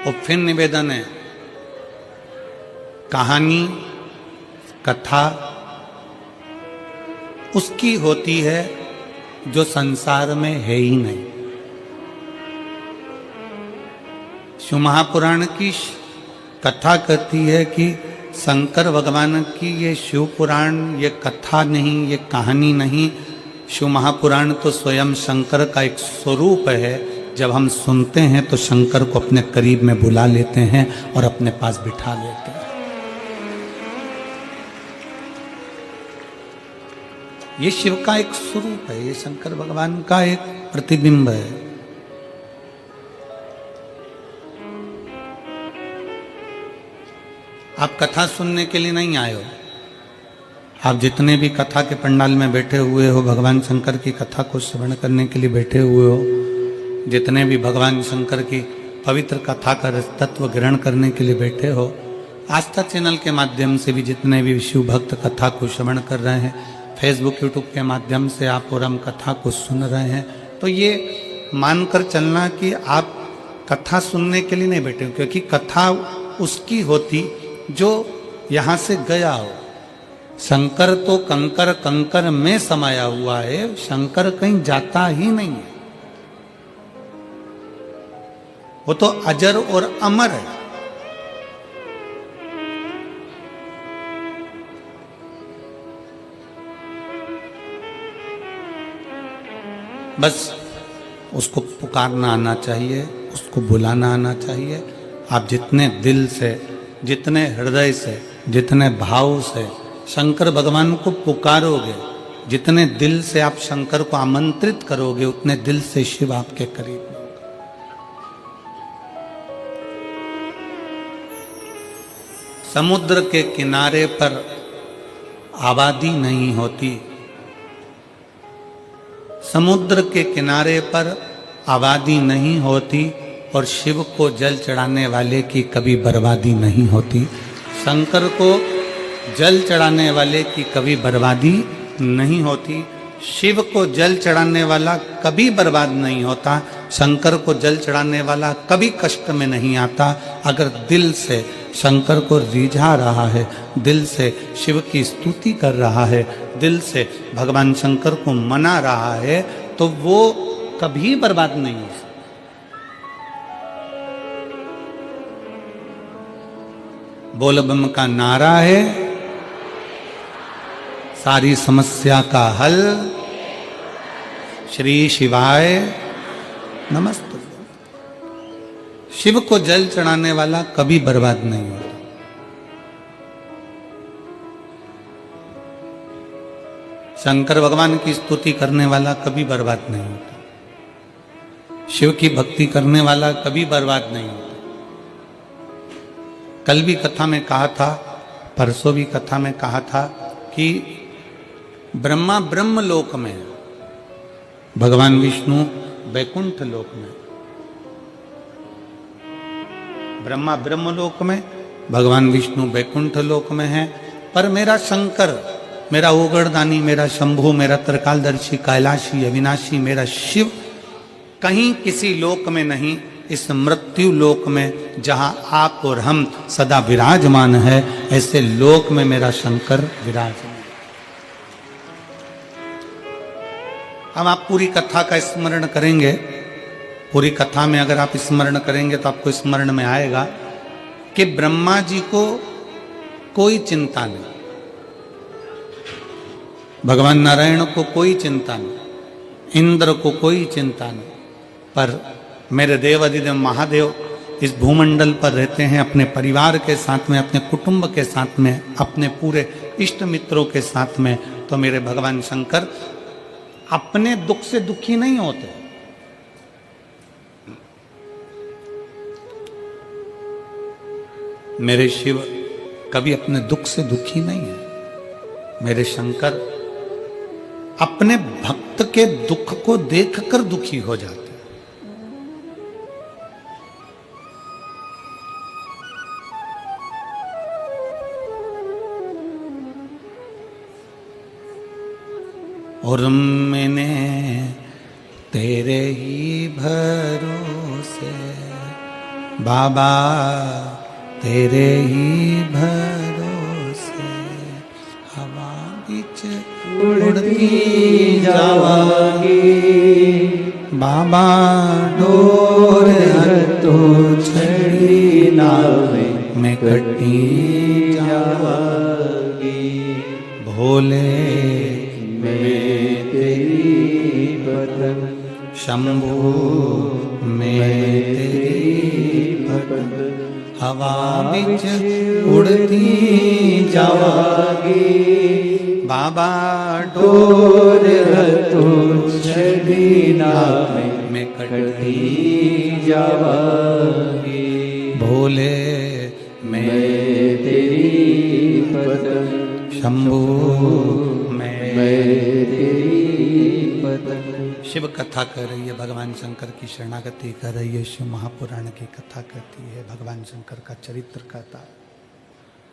और फिर निवेदन है, कहानी कथा उसकी होती है जो संसार में है ही नहीं। शिव महापुराण की कथा कहती है कि शंकर भगवान की ये शिव पुराण ये कथा नहीं, ये कहानी नहीं। शिव महापुराण तो स्वयं शंकर का एक स्वरूप है। जब हम सुनते हैं तो शंकर को अपने करीब में बुला लेते हैं और अपने पास बिठा लेते हैं। ये शिव का एक स्वरूप है, ये शंकर भगवान का एक प्रतिबिंब है। आप कथा सुनने के लिए नहीं आए हो। आप जितने भी कथा के पंडाल में बैठे हुए हो, भगवान शंकर की कथा को श्रवण करने के लिए बैठे हुए हो, जितने भी भगवान शंकर की पवित्र कथा का तत्व ग्रहण करने के लिए बैठे हो, आस्था चैनल के माध्यम से भी जितने भी शिव भक्त कथा को श्रवण कर रहे हैं, फेसबुक यूट्यूब के माध्यम से आप परम कथा को सुन रहे हैं, तो ये मानकर चलना कि आप कथा सुनने के लिए नहीं बैठे हो, क्योंकि कथा उसकी होती जो यहाँ से गया हो। शंकर तो कंकर कंकर में समाया हुआ है, शंकर कहीं जाता ही नहीं है। वो तो अजर और अमर है। बस उसको पुकारना आना चाहिए, उसको बुलाना आना चाहिए। आप जितने दिल से, जितने हृदय से, जितने भाव से शंकर भगवान को पुकारोगे, जितने दिल से आप शंकर को आमंत्रित करोगे, उतने दिल से शिव आपके करीब होगा। समुद्र के किनारे पर आबादी नहीं होती, समुद्र के किनारे पर आबादी नहीं होती, और शिव को जल चढ़ाने वाले की कभी बर्बादी नहीं होती। शंकर को जल चढ़ाने वाले की कभी बर्बादी नहीं होती। शिव को जल चढ़ाने वाला कभी बर्बाद नहीं होता। शंकर को जल चढ़ाने वाला कभी कष्ट में नहीं आता। अगर दिल से शंकर को रिझा रहा है, दिल से शिव की स्तुति कर रहा है, दिल से भगवान शंकर को मना रहा है, तो वो कभी बर्बाद नहीं हो। बोल बम का नारा है, सारी समस्या का हल, श्री शिवाय नमस्ते। शिव को जल चढ़ाने वाला कभी बर्बाद नहीं होता। शंकर भगवान की स्तुति करने वाला कभी बर्बाद नहीं होता। शिव की भक्ति करने वाला कभी बर्बाद नहीं होता। कल भी कथा में कहा था, परसों भी कथा में कहा था कि ब्रह्मा ब्रह्म लोक में, भगवान विष्णु वैकुंठ लोक में। ब्रह्मा ब्रह्म लोक में, भगवान विष्णु वैकुंठ लोक में है। पर मेरा शंकर, मेरा ओगरदानी, मेरा शंभु, मेरा त्रिकालदर्शी, कैलाशी, अविनाशी, मेरा शिव कहीं किसी लोक में नहीं, इस मृत्यु लोक में जहां आप और हम सदा विराजमान है, ऐसे लोक में मेरा शंकर विराजमान। अब आप पूरी कथा का स्मरण करेंगे, पूरी कथा में अगर आप स्मरण करेंगे तो आपको स्मरण में आएगा कि ब्रह्मा जी को कोई चिंता नहीं, भगवान नारायण को कोई चिंता नहीं, इंद्र को कोई चिंता नहीं, पर मेरे देव अधिदेव महादेव इस भूमंडल पर रहते हैं अपने परिवार के साथ में, अपने कुटुंब के साथ में, अपने पूरे इष्ट मित्रों के साथ में। तो मेरे भगवान शंकर अपने दुख से दुखी नहीं होते। मेरे शिव कभी अपने दुख से दुखी नहीं है। मेरे शंकर अपने भक्त के दुख को देखकर दुखी हो जाते हैं। और मैंने तेरे ही भरोसे बाबा तेरे ही भरोसे हवा बीच उड़ती जावागी, बाबा डोर तो छड़ी नावे में कटी जावागी, भोले में तेरी पतंग, शंभू में तेरी पतंग, हवा बिच उड़ती जावागी, बाबा डोर तो छड़ी नावे में कटी जावागी, भोले में तेरी पतंग, शंभू में तेरी पतंग। शिव कथा कर रही है, भगवान शंकर की शरणागति कर रही है, शिव महापुराण की कथा करती है, भगवान शंकर का चरित्र कहता है,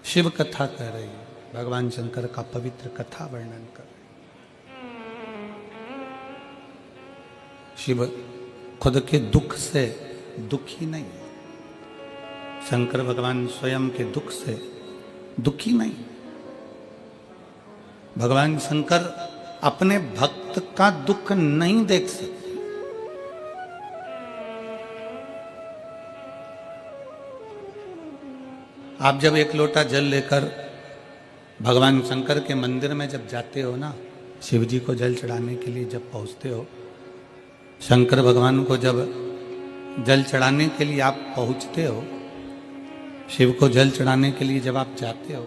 शिव कथा कर रही है, भगवान शंकर का पवित्र कथा वर्णन कर रही है। शिव खुद के दुख से दुखी नहीं है, शंकर भगवान स्वयं के दुख से दुखी नहीं। भगवान शंकर अपने भक्त का दुख नहीं देख सकते। आप जब एक लोटा जल लेकर भगवान शंकर के मंदिर में जब जाते हो ना, शिव जी को जल चढ़ाने के लिए जब पहुंचते हो, शंकर भगवान को जब जल चढ़ाने के लिए आप पहुंचते हो, शिव को जल चढ़ाने के लिए जब आप जाते हो,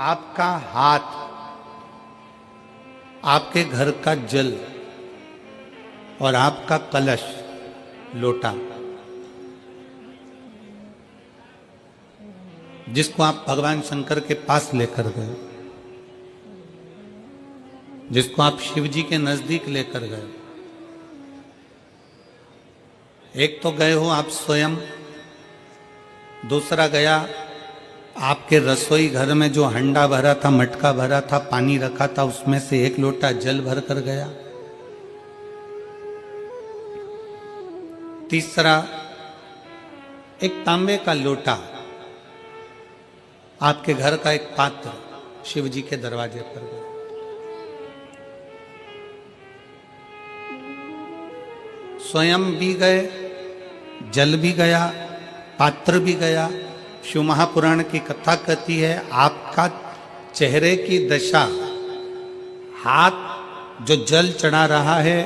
आपका हाथ आपके घर का जल और आपका कलश लोटा, जिसको आप भगवान शंकर के पास लेकर गए, जिसको आप शिव जी के नजदीक लेकर गए, एक तो गए हो आप स्वयं, दूसरा गया आपके रसोई घर में जो हंडा भरा था, मटका भरा था, पानी रखा था, उसमें से एक लोटा जल भर कर गया। तीसरा एक तांबे का लोटा, आपके घर का एक पात्र शिव जी के दरवाजे पर गया। स्वयं भी गए, जल भी गया, पात्र भी गया। शिव महापुराण की कथा कहती है, आपका चेहरे की दशा, हाथ जो जल चढ़ा रहा है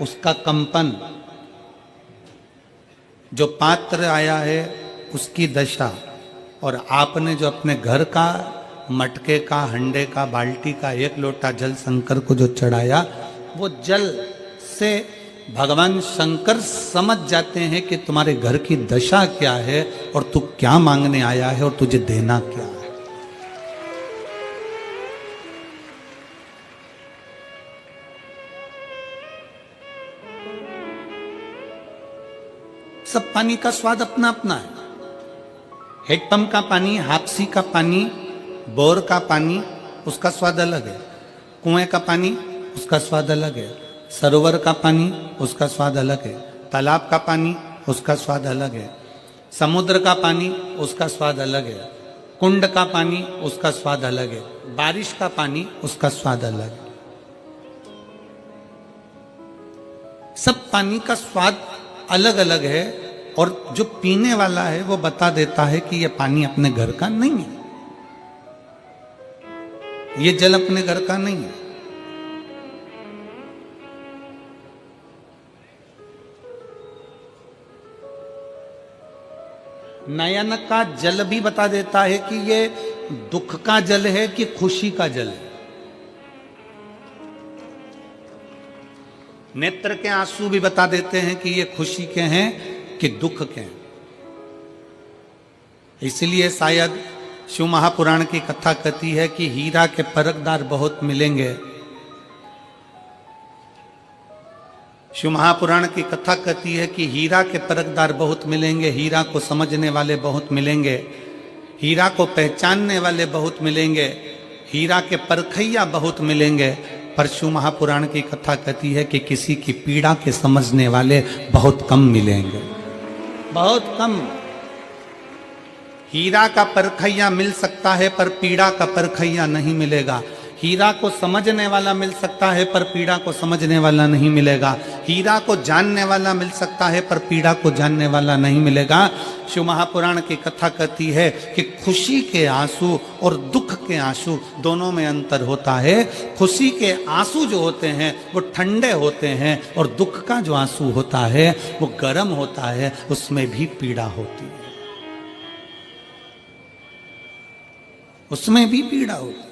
उसका कंपन, जो पात्र आया है उसकी दशा, और आपने जो अपने घर का मटके का, हंडे का, बाल्टी का एक लोटा जल शंकर को जो चढ़ाया, वो जल से भगवान शंकर समझ जाते हैं कि तुम्हारे घर की दशा क्या है और तू क्या मांगने आया है और तुझे देना क्या है। सब पानी का स्वाद अपना अपना है। हेडपंप का पानी, हापसी का पानी, बोर का पानी, उसका स्वाद अलग है। कुएं का पानी, उसका स्वाद अलग है। सरोवर का पानी, उसका स्वाद अलग है। तालाब का पानी, उसका स्वाद अलग है। समुद्र का पानी, उसका स्वाद अलग है। कुंड का पानी, उसका स्वाद अलग है। बारिश का पानी, उसका स्वाद अलग है। सब पानी का स्वाद अलग अलग है, और जो पीने वाला है वो बता देता है कि यह पानी अपने घर का नहीं है, ये जल अपने घर का नहीं है। नयन का जल भी बता देता है कि ये दुख का जल है कि खुशी का जल है। नेत्र के आंसू भी बता देते हैं कि ये खुशी के हैं कि दुख के हैं। इसलिए शायद शिव महापुराण की कथा कहती है कि हीरा के परखदार बहुत मिलेंगे। शिव महापुराण की कथा कहती है कि हीरा के परखदार बहुत मिलेंगे, हीरा को समझने वाले बहुत मिलेंगे, हीरा को पहचानने वाले बहुत मिलेंगे, हीरा के परखैया बहुत मिलेंगे। पर शिव महापुराण की कथा कहती है कि किसी की पीड़ा के समझने वाले बहुत कम मिलेंगे। बहुत कम। हीरा का परखैया मिल सकता है पर पीड़ा का परखैया नहीं मिलेगा। हीरा को समझने वाला मिल सकता है पर पीड़ा को समझने वाला नहीं मिलेगा। हीरा को जानने वाला मिल सकता है पर पीड़ा को जानने वाला नहीं मिलेगा। शिव महापुराण की कथा कहती है कि खुशी के आंसू और दुख के आंसू दोनों में अंतर होता है। खुशी के आंसू जो होते हैं वो ठंडे होते हैं और दुख का जो आंसू होता है वो गर्म होता है, उसमें भी पीड़ा होती है, उसमें भी पीड़ा होती है,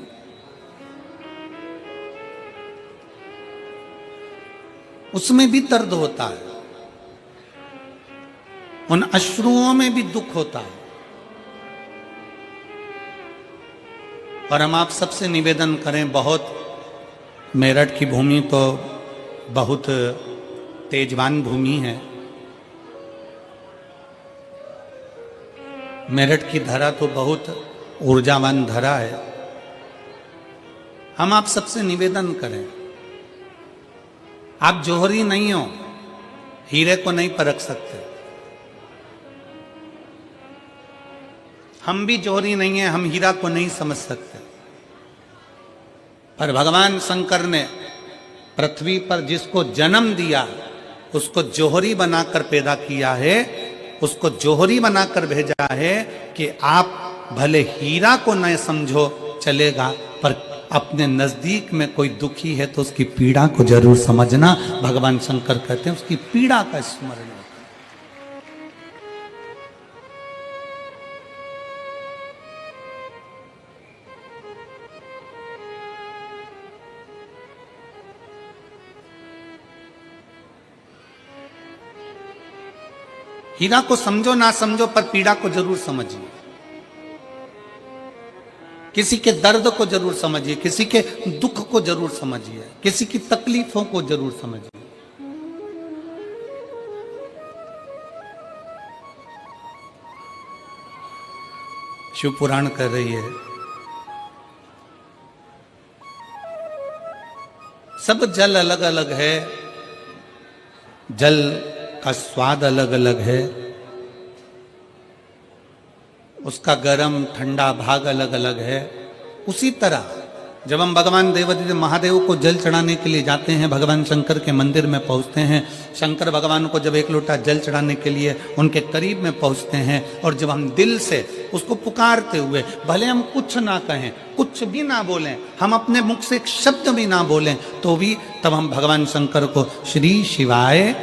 उसमें भी दर्द होता है, उन अश्रुओं में भी दुख होता है। और हम आप सबसे निवेदन करें, बहुत मेरठ की भूमि तो बहुत तेजवान भूमि है, मेरठ की धरा तो बहुत ऊर्जावान धरा है। हम आप सबसे निवेदन करें, आप जौहरी नहीं हो, हीरे को नहीं परख सकते। हम भी जौहरी नहीं है, हम हीरा को नहीं समझ सकते। पर भगवान शंकर ने पृथ्वी पर जिसको जन्म दिया उसको जौहरी बनाकर पैदा किया है, उसको जौहरी बनाकर भेजा है कि आप भले हीरा को न समझो चलेगा, पर अपने नजदीक में कोई दुखी है तो उसकी पीड़ा को जरूर समझना। भगवान शंकर कहते हैं उसकी पीड़ा का स्मरण होता है। हीरा को समझो ना समझो पर पीड़ा को जरूर समझिए, किसी के दर्द को जरूर समझिए, किसी के दुख को जरूर समझिए, किसी की तकलीफों को जरूर समझिए। शिव पुराण कह रही है सब जल अलग अलग है, जल का स्वाद अलग अलग है, उसका गर्म ठंडा भाग अलग अलग है। उसी तरह जब हम भगवान देवादिदेव महादेव को जल चढ़ाने के लिए जाते हैं, भगवान शंकर के मंदिर में पहुंचते हैं, शंकर भगवान को जब एक लोटा जल चढ़ाने के लिए उनके करीब में पहुंचते हैं और जब हम दिल से उसको पुकारते हुए, भले हम कुछ ना कहें, कुछ भी ना बोलें, हम अपने मुख से एक शब्द भी ना बोलें, तो भी तब हम भगवान शंकर को श्री शिवाय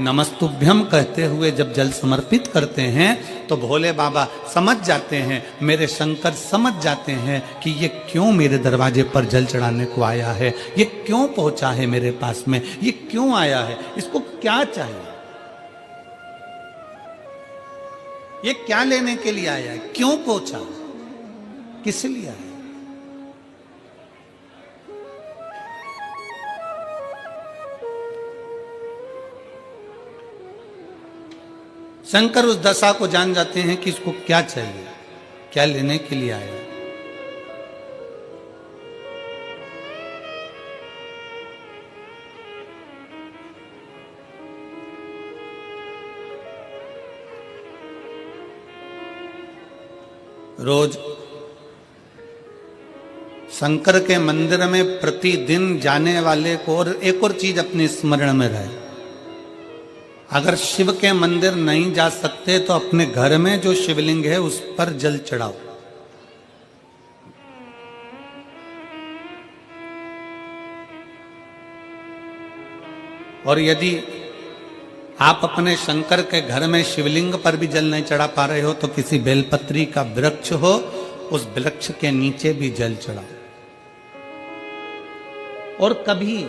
नमस्तुभ्यम कहते हुए जब जल समर्पित करते हैं तो भोले बाबा समझ जाते हैं, मेरे शंकर समझ जाते हैं कि ये क्यों मेरे दरवाजे पर जल चढ़ाने को आया है, ये क्यों पहुंचा है मेरे पास में, ये क्यों आया है, इसको क्या चाहिए, ये क्या लेने के लिए आया है, क्यों पहुंचा, किस लिए आया। शंकर उस दशा को जान जाते हैं कि इसको क्या चाहिए, क्या लेने के लिए आया। रोज शंकर के मंदिर में प्रतिदिन जाने वाले को और एक और चीज अपने स्मरण में रहे, अगर शिव के मंदिर नहीं जा सकते तो अपने घर में जो शिवलिंग है उस पर जल चढ़ाओ। और यदि आप अपने शंकर के घर में शिवलिंग पर भी जल नहीं चढ़ा पा रहे हो तो किसी बेलपत्री का वृक्ष हो, उस वृक्ष के नीचे भी जल चढ़ाओ। और कभी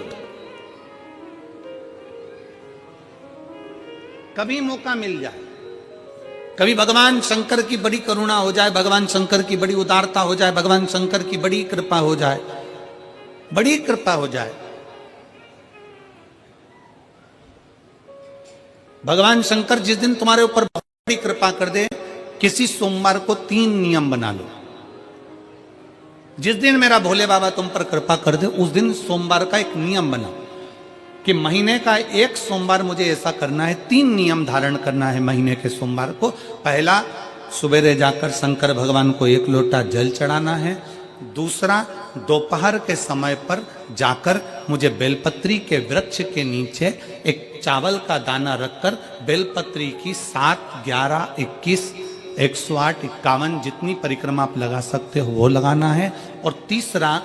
मौका मिल जाए, कभी भगवान शंकर की बड़ी करुणा हो जाए, भगवान शंकर की बड़ी उदारता हो जाए, भगवान शंकर की बड़ी कृपा हो जाए, बड़ी कृपा हो जाए, भगवान शंकर जिस दिन तुम्हारे ऊपर बड़ी कृपा कर दे, किसी सोमवार को 3 नियम बना लो। जिस दिन मेरा भोले बाबा तुम पर कृपा कर दे उस दिन सोमवार का एक नियम बनाओ कि महीने का एक सोमवार मुझे ऐसा करना है, 3 नियम धारण करना है महीने के सोमवार को। पहला, सवेरे जाकर शंकर भगवान को 1 लोटा जल चढ़ाना है। दूसरा, दोपहर के समय पर जाकर मुझे बेलपत्री के वृक्ष के नीचे एक चावल का दाना रखकर बेलपत्री की 7, 11, 21, 108, 51 जितनी परिक्रमा आप लगा सकते हो वो लगाना है। और तीसरा,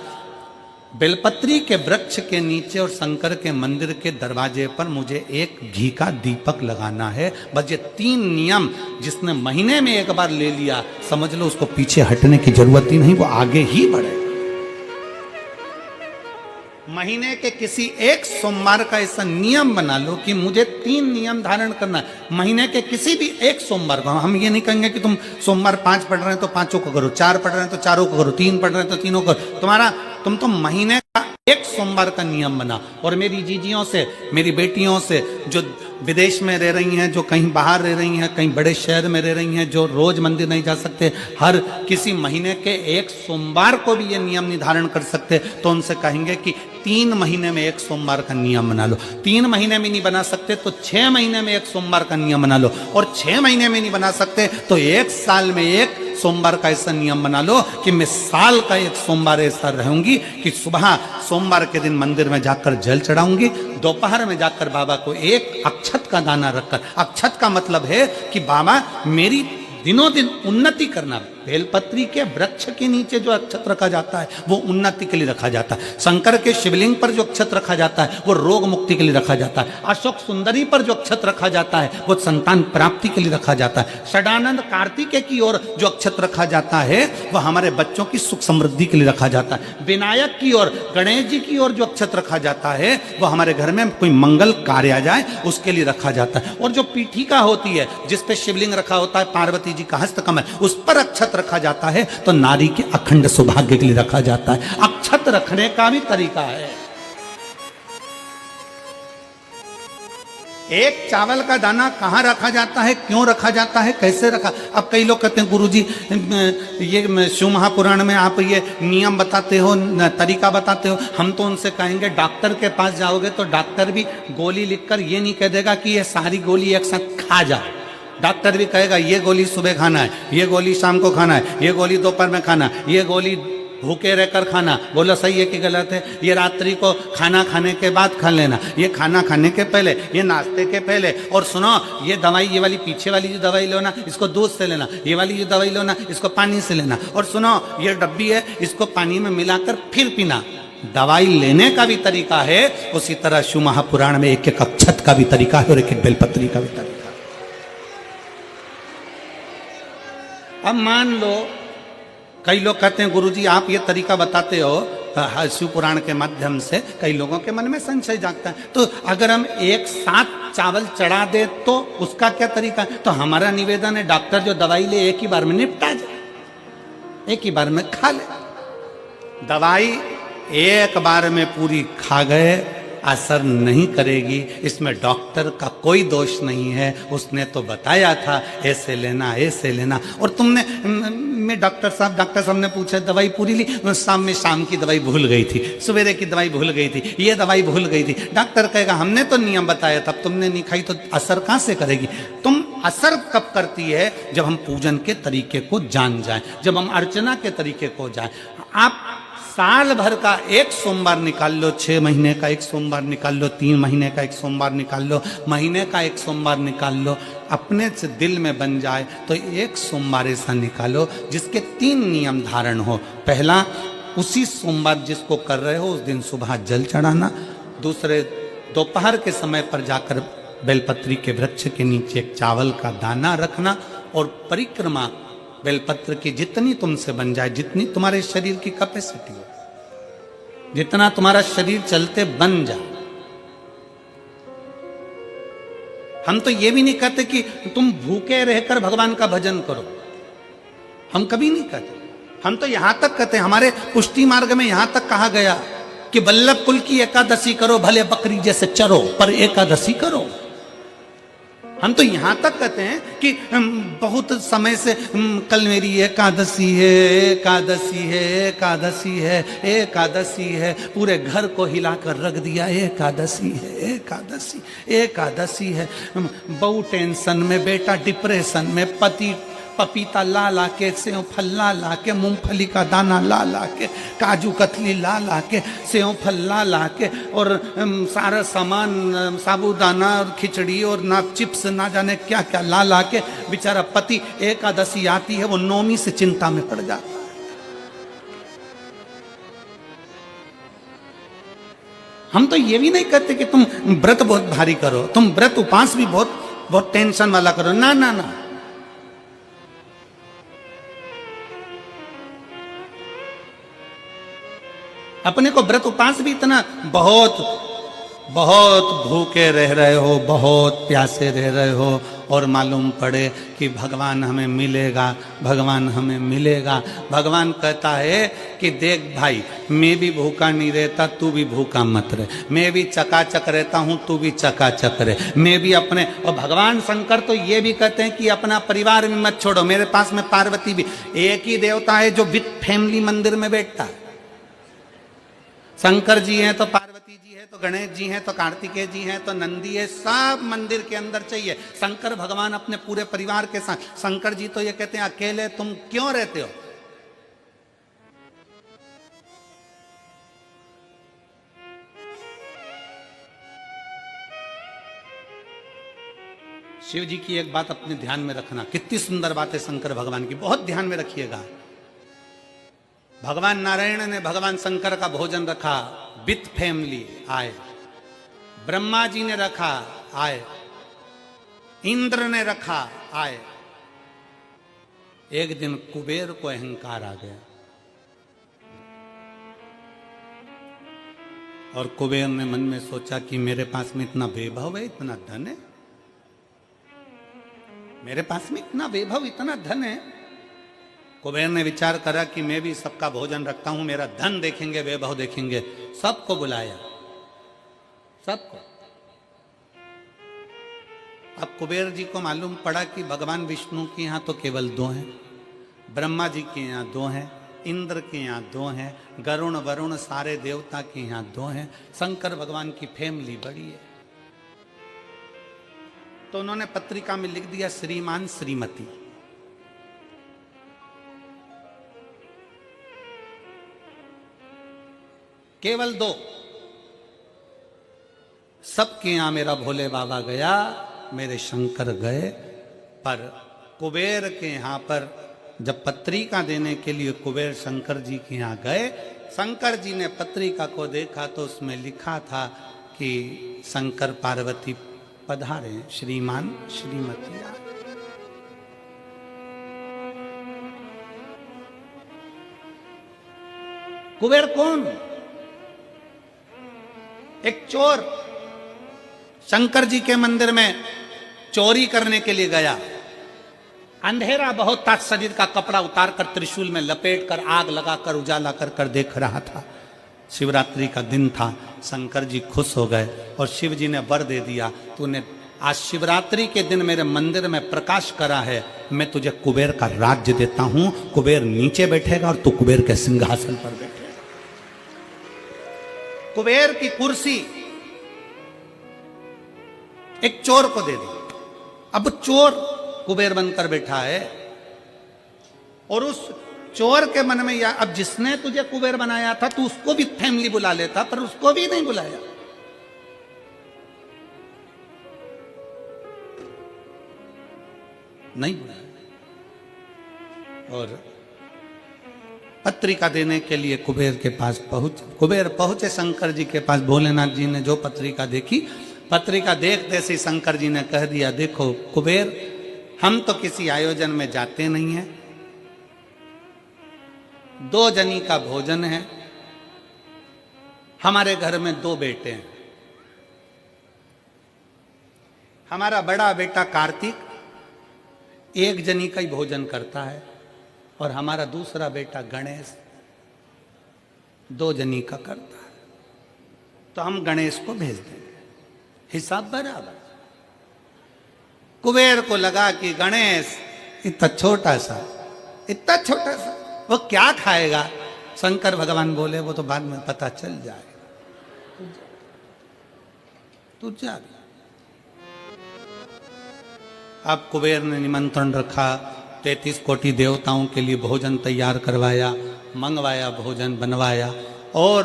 बेलपत्री के वृक्ष के नीचे और शंकर के मंदिर के दरवाजे पर मुझे एक घी का दीपक लगाना है। बस ये 3 नियम जिसने महीने में एक बार ले लिया, समझ लो उसको पीछे हटने की जरूरत ही नहीं, वो आगे ही बढ़े। महीने के किसी एक सोमवार का ऐसा नियम बना लो कि मुझे 3 नियम धारण करना है। महीने के किसी भी एक सोमवार को हम ये नहीं कहेंगे कि तुम सोमवार 5 पढ़ रहे हैं तो 5 को करो, 4 पढ़ रहे हैं तो 4 को करो, 3 पढ़ रहे हैं तो 3 को करो। तुम तो महीने का एक सोमवार का नियम बना। और मेरी जीजियों से, मेरी बेटियों से जो विदेश में रह रही हैं, जो कहीं बाहर रह रही हैं, कहीं बड़े शहर में रह रही हैं, जो रोज मंदिर नहीं जा सकते, हर किसी महीने के एक सोमवार को भी ये नियम निर्धारण कर सकते, तो उनसे कहेंगे कि 3 महीने में एक सोमवार का नियम बना लो। 3 महीने में नहीं बना सकते तो 6 महीने में एक सोमवार का नियम बना लो। और 6 महीने में नहीं बना सकते तो 1 साल में एक सोमवार का ऐसा नियम बना लो कि मैं साल का एक सोमवार ऐसा रहूंगी कि सुबह सोमवार के दिन मंदिर में जाकर जल चढ़ाऊंगी, दोपहर में जाकर बाबा को एक अक्षत का दाना रखकर, अक्षत का मतलब है कि बाबा मेरी दिनों दिन उन्नति करना। बेलपत्री के वृक्ष के नीचे जो अक्षत रखा जाता है वो उन्नति के लिए रखा जाता है। शंकर के शिवलिंग पर जो अक्षत रखा जाता है वो रोग मुक्ति के लिए रखा जाता है। अशोक सुंदरी पर जो अक्षत रखा जाता है वो संतान प्राप्ति के लिए रखा जाता है। षडानंद कार्तिकेय की ओर जो अक्षत रखा जाता है वह हमारे बच्चों की सुख समृद्धि के लिए रखा जाता है। विनायक की ओर, गणेश जी की ओर जो अक्षत रखा जाता है वह हमारे घर में कोई मंगल कार्य आ जाए उसके लिए रखा जाता है। और जो पीठिका होती है जिसपे शिवलिंग रखा होता है, पार्वती जी का हस्तकमल, उस पर अक्षत रखा जाता है तो नारी के अखंड सौभाग्य के लिए रखा जाता है। अक्षत रखने का भी तरीका है। एक चावल का दाना कहां रखा जाता है, क्यों रखा जाता है, कैसे रखा। अब कई लोग कहते हैं गुरुजी ये शिव महापुराण में आप ये नियम बताते हो, तरीका बताते हो। हम तो उनसे कहेंगे डॉक्टर के पास जाओगे तो डॉक्टर भी गोली लिखकर ये नहीं कह देगा कि ये सारी गोली एक साथ खा जाओ। डॉक्टर भी कहेगा ये गोली सुबह खाना है, ये गोली शाम को खाना है, ये गोली दोपहर में खाना, ये गोली भूखे रहकर खाना। बोलो सही है कि गलत है। ये रात्रि को खाना खाने के बाद खा लेना, ये खाना खाने के पहले, ये नाश्ते के पहले। और सुनो ये दवाई, ये वाली पीछे वाली जो दवाई लो ना इसको दूध से लेना, ये वाली जो दवाई लो ना इसको पानी से लेना। और सुनो ये डब्बी है इसको पानी में मिलाकर फिर पीना। दवाई लेने का भी तरीका है, उसी तरह शिव महापुराण में एक एक अक्षत का भी तरीका है और एक एक बेलपत्री का भी तरीका है। अब मान लो कई लोग कहते हैं गुरुजी आप ये तरीका बताते हो शिव पुराण के माध्यम से, कई लोगों के मन में संशय जागता है। तो अगर हम एक साथ चावल चढ़ा दे तो उसका क्या तरीका है। तो हमारा निवेदन है डॉक्टर जो दवाई ले एक ही बार में निपटा जाए, एक ही बार में खा ले। दवाई एक बार में पूरी खा गए असर नहीं करेगी, इसमें डॉक्टर का कोई दोष नहीं है। उसने तो बताया था ऐसे लेना ऐसे लेना। और तुमने मैं डॉक्टर साहब ने पूछा दवाई पूरी ली, शाम की दवाई भूल गई थी, सवेरे की दवाई भूल गई थी, ये दवाई भूल गई थी। डॉक्टर कहेगा हमने तो नियम बताया था, तब तुमने नहीं खाई तो असर कहाँ से करेगी। तुम असर कब करती है जब हम पूजन के तरीके को जान जाएं, जब हम अर्चना के तरीके को जाएं। आप साल भर का एक सोमवार निकाल लो, 6 महीने का एक सोमवार निकाल लो, 3 महीने का एक सोमवार निकाल लो, महीने का एक सोमवार निकाल लो। अपने से दिल में बन जाए तो एक सोमवार ऐसा निकालो जिसके 3 नियम धारण हो। पहला, उसी सोमवार जिसको कर रहे हो उस दिन सुबह जल चढ़ाना। दूसरे, दोपहर के समय पर जाकर बेलपत्री के वृक्ष के नीचे एक चावल का दाना रखना। और परिक्रमा बेलपत्र की जितनी तुमसे बन जाए, जितनी तुम्हारे शरीर की कैपेसिटी हो, जितना तुम्हारा शरीर चलते बन जाए। हम तो ये भी नहीं कहते कि तुम भूखे रहकर भगवान का भजन करो, हम कभी नहीं कहते। हम तो यहां तक कहते हैं, हमारे पुष्टि मार्ग में यहां तक कहा गया कि वल्लभ कुल की एकादशी करो, भले बकरी जैसे चरो पर एकादशी करो। हम तो यहां तक कहते हैं कि बहुत समय से कल मेरी एकादशी है, एकादशी है, एकादशी है, एकादशी है, पूरे घर को हिलाकर रख दिया, एकादशी है, एकादशी, एकादशी है। बहू टेंशन में, बेटा डिप्रेशन में, पति पपीता ला ला के, सेव फल ला ला के, मूंगफली का दाना ला ला के, काजू कतली ला ला के, सेव फल ला ला के, और सारा सामान, साबूदाना और खिचड़ी और ना चिप्स ना जाने क्या क्या ला ला के, बेचारा पति एकादशी आती है वो नौमी से चिंता में पड़ जाता है। हम तो ये भी नहीं कहते कि तुम व्रत बहुत भारी करो, तुम व्रत उपास भी बहुत बहुत टेंशन वाला करो, ना ना ना। अपने को व्रत उपास भी इतना बहुत बहुत भूखे रह रहे हो, बहुत प्यासे रह रहे हो, और मालूम पड़े कि भगवान हमें मिलेगा, भगवान हमें मिलेगा। भगवान कहता है कि देख भाई, मैं भी भूखा नहीं रहता, तू भी भूखा मत रहे, मैं भी चकाचक रहता हूँ, तू भी चकाचक रहे, मैं भी अपने। और भगवान शंकर तो ये भी कहते हैं कि अपना परिवार भी मत छोड़ो, मेरे पास में पार्वती भी, एक ही देवता है जो विद फैमिली मंदिर में बैठता है। शंकर जी हैं तो पार्वती जी है, तो गणेश जी हैं, तो कार्तिकेय जी हैं, तो नंदी है, सब मंदिर के अंदर चाहिए। शंकर भगवान अपने पूरे परिवार के साथ। शंकर जी तो ये कहते हैं अकेले तुम क्यों रहते हो? शिव जी की एक बात अपने ध्यान में रखना, कितनी सुंदर बात है शंकर भगवान की, बहुत ध्यान में रखिएगा। भगवान नारायण ने भगवान शंकर का भोजन रखा, विथ फैमिली आए, ब्रह्मा जी ने रखा आए, इंद्र ने रखा आए। एक दिन कुबेर को अहंकार आ गया और कुबेर ने मन में सोचा कि मेरे पास में इतना वैभव है, इतना धन है, मेरे पास में इतना वैभव, इतना धन है। कुबेर ने विचार करा कि मैं भी सबका भोजन रखता हूं, मेरा धन देखेंगे, वैभव देखेंगे। सबको बुलाया, सबको। अब कुबेर जी को मालूम पड़ा कि भगवान विष्णु के यहां तो केवल 2 हैं, ब्रह्मा जी के यहां 2 हैं, इंद्र के यहां 2 हैं, गरुण वरुण सारे देवता के यहां 2 हैं, शंकर भगवान की फैमिली बड़ी है। तो उन्होंने पत्रिका में लिख दिया श्रीमान श्रीमती। केवल 2। सबके यहां मेरा भोले बाबा गया, मेरे शंकर गए, पर कुबेर के यहां पर जब पत्रिका देने के लिए कुबेर शंकर जी के यहां गए, शंकर जी ने पत्रिका को देखा तो उसमें लिखा था कि शंकर पार्वती पधारे, श्रीमान श्रीमती। कुबेर कौन? एक चोर शंकर जी के मंदिर में चोरी करने के लिए गया। अंधेरा बहुत था, शरीर का कपड़ा उतारकर त्रिशूल में लपेटकर आग लगाकर उजाला कर देख रहा था। शिवरात्रि का दिन था, शंकर जी खुश हो गए और शिव जी ने वर दे दिया, तूने आज शिवरात्रि के दिन मेरे मंदिर में प्रकाश करा है, मैं तुझे कुबेर का राज्य देता हूं। कुबेर नीचे बैठेगा और तू कुबेर के सिंहासन पर बैठेगा। कुबेर की कुर्सी एक चोर को दे दी। अब चोर कुबेर बनकर बैठा है और उस चोर के मन में या अब जिसने तुझे कुबेर बनाया था तू उसको भी फैमिली बुला लेता, पर उसको भी नहीं बुलाया। नहीं बुलाया। और पत्रिका देने के लिए कुबेर के पास कुबेर पहुंचे शंकर जी के पास। भोलेनाथ जी ने जो पत्रिका देखी, पत्रिका देखते से शंकर जी ने कह दिया, देखो कुबेर, हम तो किसी आयोजन में जाते नहीं हैं, 2 जनी का भोजन है, हमारे घर में 2 बेटे हैं, हमारा बड़ा बेटा कार्तिक 1 जनी का ही भोजन करता है और हमारा दूसरा बेटा गणेश 2 जनी का करता है, तो हम गणेश को भेज देंगे, हिसाब बराबर। कुबेर को लगा कि गणेश इतना छोटा सा वो क्या खाएगा। शंकर भगवान बोले वो तो बाद में पता चल जाएगा, तू जा। अब कुबेर ने निमंत्रण रखा, 33 कोटि देवताओं के लिए भोजन तैयार करवाया, मंगवाया, भोजन बनवाया। और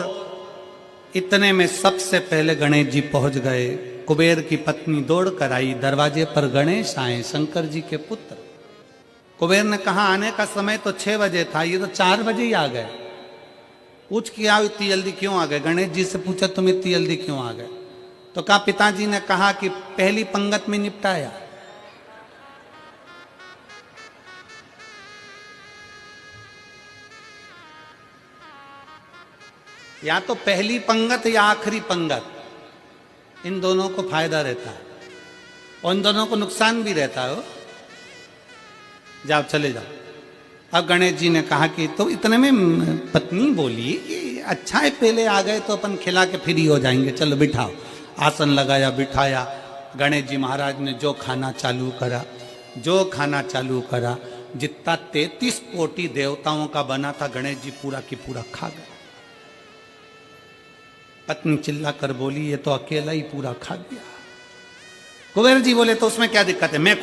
इतने में सबसे पहले गणेश जी पहुंच गए। कुबेर की पत्नी दौड़ कर आई, दरवाजे पर गणेश आए, शंकर जी के पुत्र। कुबेर ने कहा आने का समय तो 6 बजे था, ये तो 4 बजे ही आ गए। पूछ किया इतनी जल्दी क्यों आ गए। गणेश जी से पूछा तुम इतनी जल्दी क्यों आ गए। तो कहा पिताजी ने कहा कि पहली पंगत में निपटाया। या तो पहली पंगत या आखिरी पंगत, इन दोनों को फायदा रहता है और इन दोनों को नुकसान भी रहता है। जाओ चले जाओ। अब गणेश जी ने कहा कि तो इतने में पत्नी बोली कि अच्छा है पहले आ गए तो अपन खिला के फ्री हो जाएंगे, चलो बिठाओ। आसन लगाया, बिठाया। गणेश जी महाराज ने जो खाना चालू करा, जितना 33 कोटि देवताओं का बना था गणेश जी पूरा की पूरा खा गए। पत्नी चिल्ला कर बोली ये तो अकेला ही पूरा खा गया। कुबेर जी बोले तो उसमें क्या दिक्कत है, मैं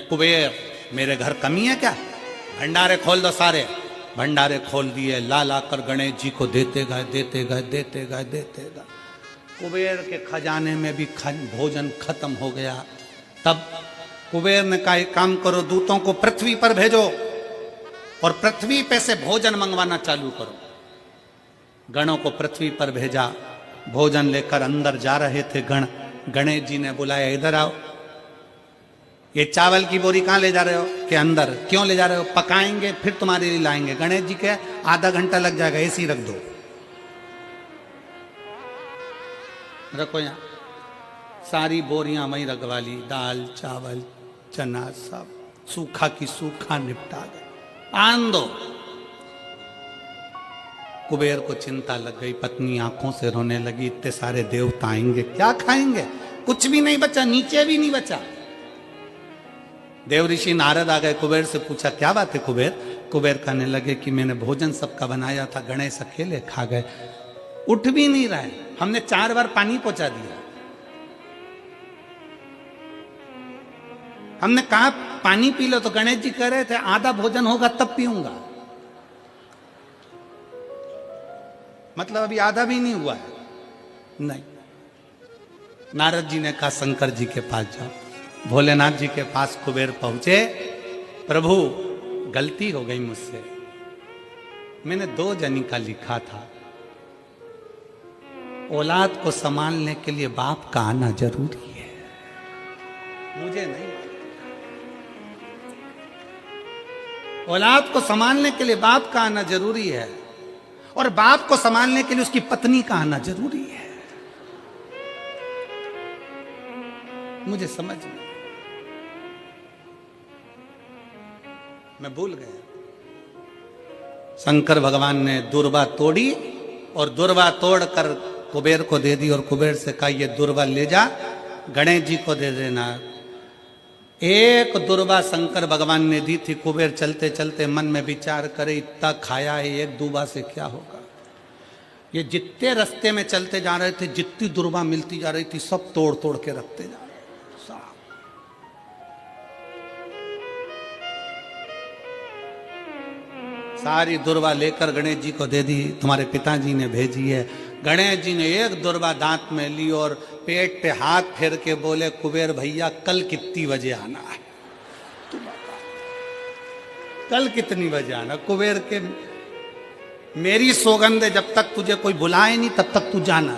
कुबेर, मेरे घर कमी है क्या। भंडारे खोल दो सारे। भंडारे खोल दिए, ला कर गणेश जी को देते गए। कुबेर के खजाने में भी भोजन खत्म हो गया। तब कुबेर ने कहा एक काम करो, दूतों को पृथ्वी पर भेजो और पृथ्वी पे से भोजन मंगवाना चालू करो। गणों को पृथ्वी पर भेजा, भोजन लेकर अंदर जा रहे थे गण। गणेश जी ने बुलाया इधर आओ। ये चावल की बोरी कहाँ ले जा रहे हो कि अंदर। क्यों ले जा रहे हो, पकाएंगे फिर तुम्हारे लिए लाएंगे। गणेश जी के आधा घंटा लग जाएगा, ऐसी रख दो, रखो यहाँ। सारी बोरियां वहीं रखवा ली, दाल चावल चना सब सूखा की सूखा निपटा गए। आन दो। कुबेर को चिंता लग गई, पत्नी आंखों से रोने लगी, इतने सारे देवता आएंगे क्या खाएंगे। कुछ भी नहीं बचा, नीचे भी नहीं बचा। देव ऋषि नारद आ गए, कुबेर से पूछा क्या बात है कुबेर। कुबेर कहने लगे कि मैंने भोजन सबका बनाया था, गणेश अकेले खा गए, उठ भी नहीं रहे। हमने 4 बार पानी पहुंचा दिया। हमने कहा पानी पी लो तो गणेश जी कह रहे थे आधा भोजन होगा तब पीऊंगा। मतलब अभी आधा भी नहीं हुआ है। नहीं। नारद जी ने कहा शंकर जी के पास जाओ। भोलेनाथ जी के पास कुबेर पहुंचे। प्रभु गलती हो गई मुझसे, मैंने 2 जनी का लिखा था। औलाद को संभालने के लिए बाप का आना जरूरी है, मुझे नहीं। औलाद को संभालने के लिए बाप का आना जरूरी है और बाप को संभालने के लिए उसकी पत्नी का आना जरूरी है। मुझे समझ में, मैं भूल गया। शंकर भगवान ने दुर्वा तोड़ी और दुर्वा तोड़कर कुबेर को दे दी और कुबेर से कहा ये दुर्वा ले जा, गणेश जी को दे देना। एक दुर्वा शंकर भगवान ने दी थी। कुबेर चलते चलते मन में विचार करे इतना खाया है, एक दुर्वा से क्या होगा। ये जितने रास्ते में चलते जा रहे थे, जितनी दुर्वा मिलती जा रही थी, सब तोड़ तोड़ के रखते जा रहे। सारी दुर्वा लेकर गणेश जी को दे दी, तुम्हारे पिताजी ने भेजी है। गणेश जी ने एक दुर्वा दांत में ली और पेट पे हाथ फेर के बोले कुबेर भैया कल कितनी बजे आना है, कल कितनी बजे आना। कुबेर के मेरी सौगंध है जब तक तुझे कोई बुलाए नहीं तब तक तू जाना,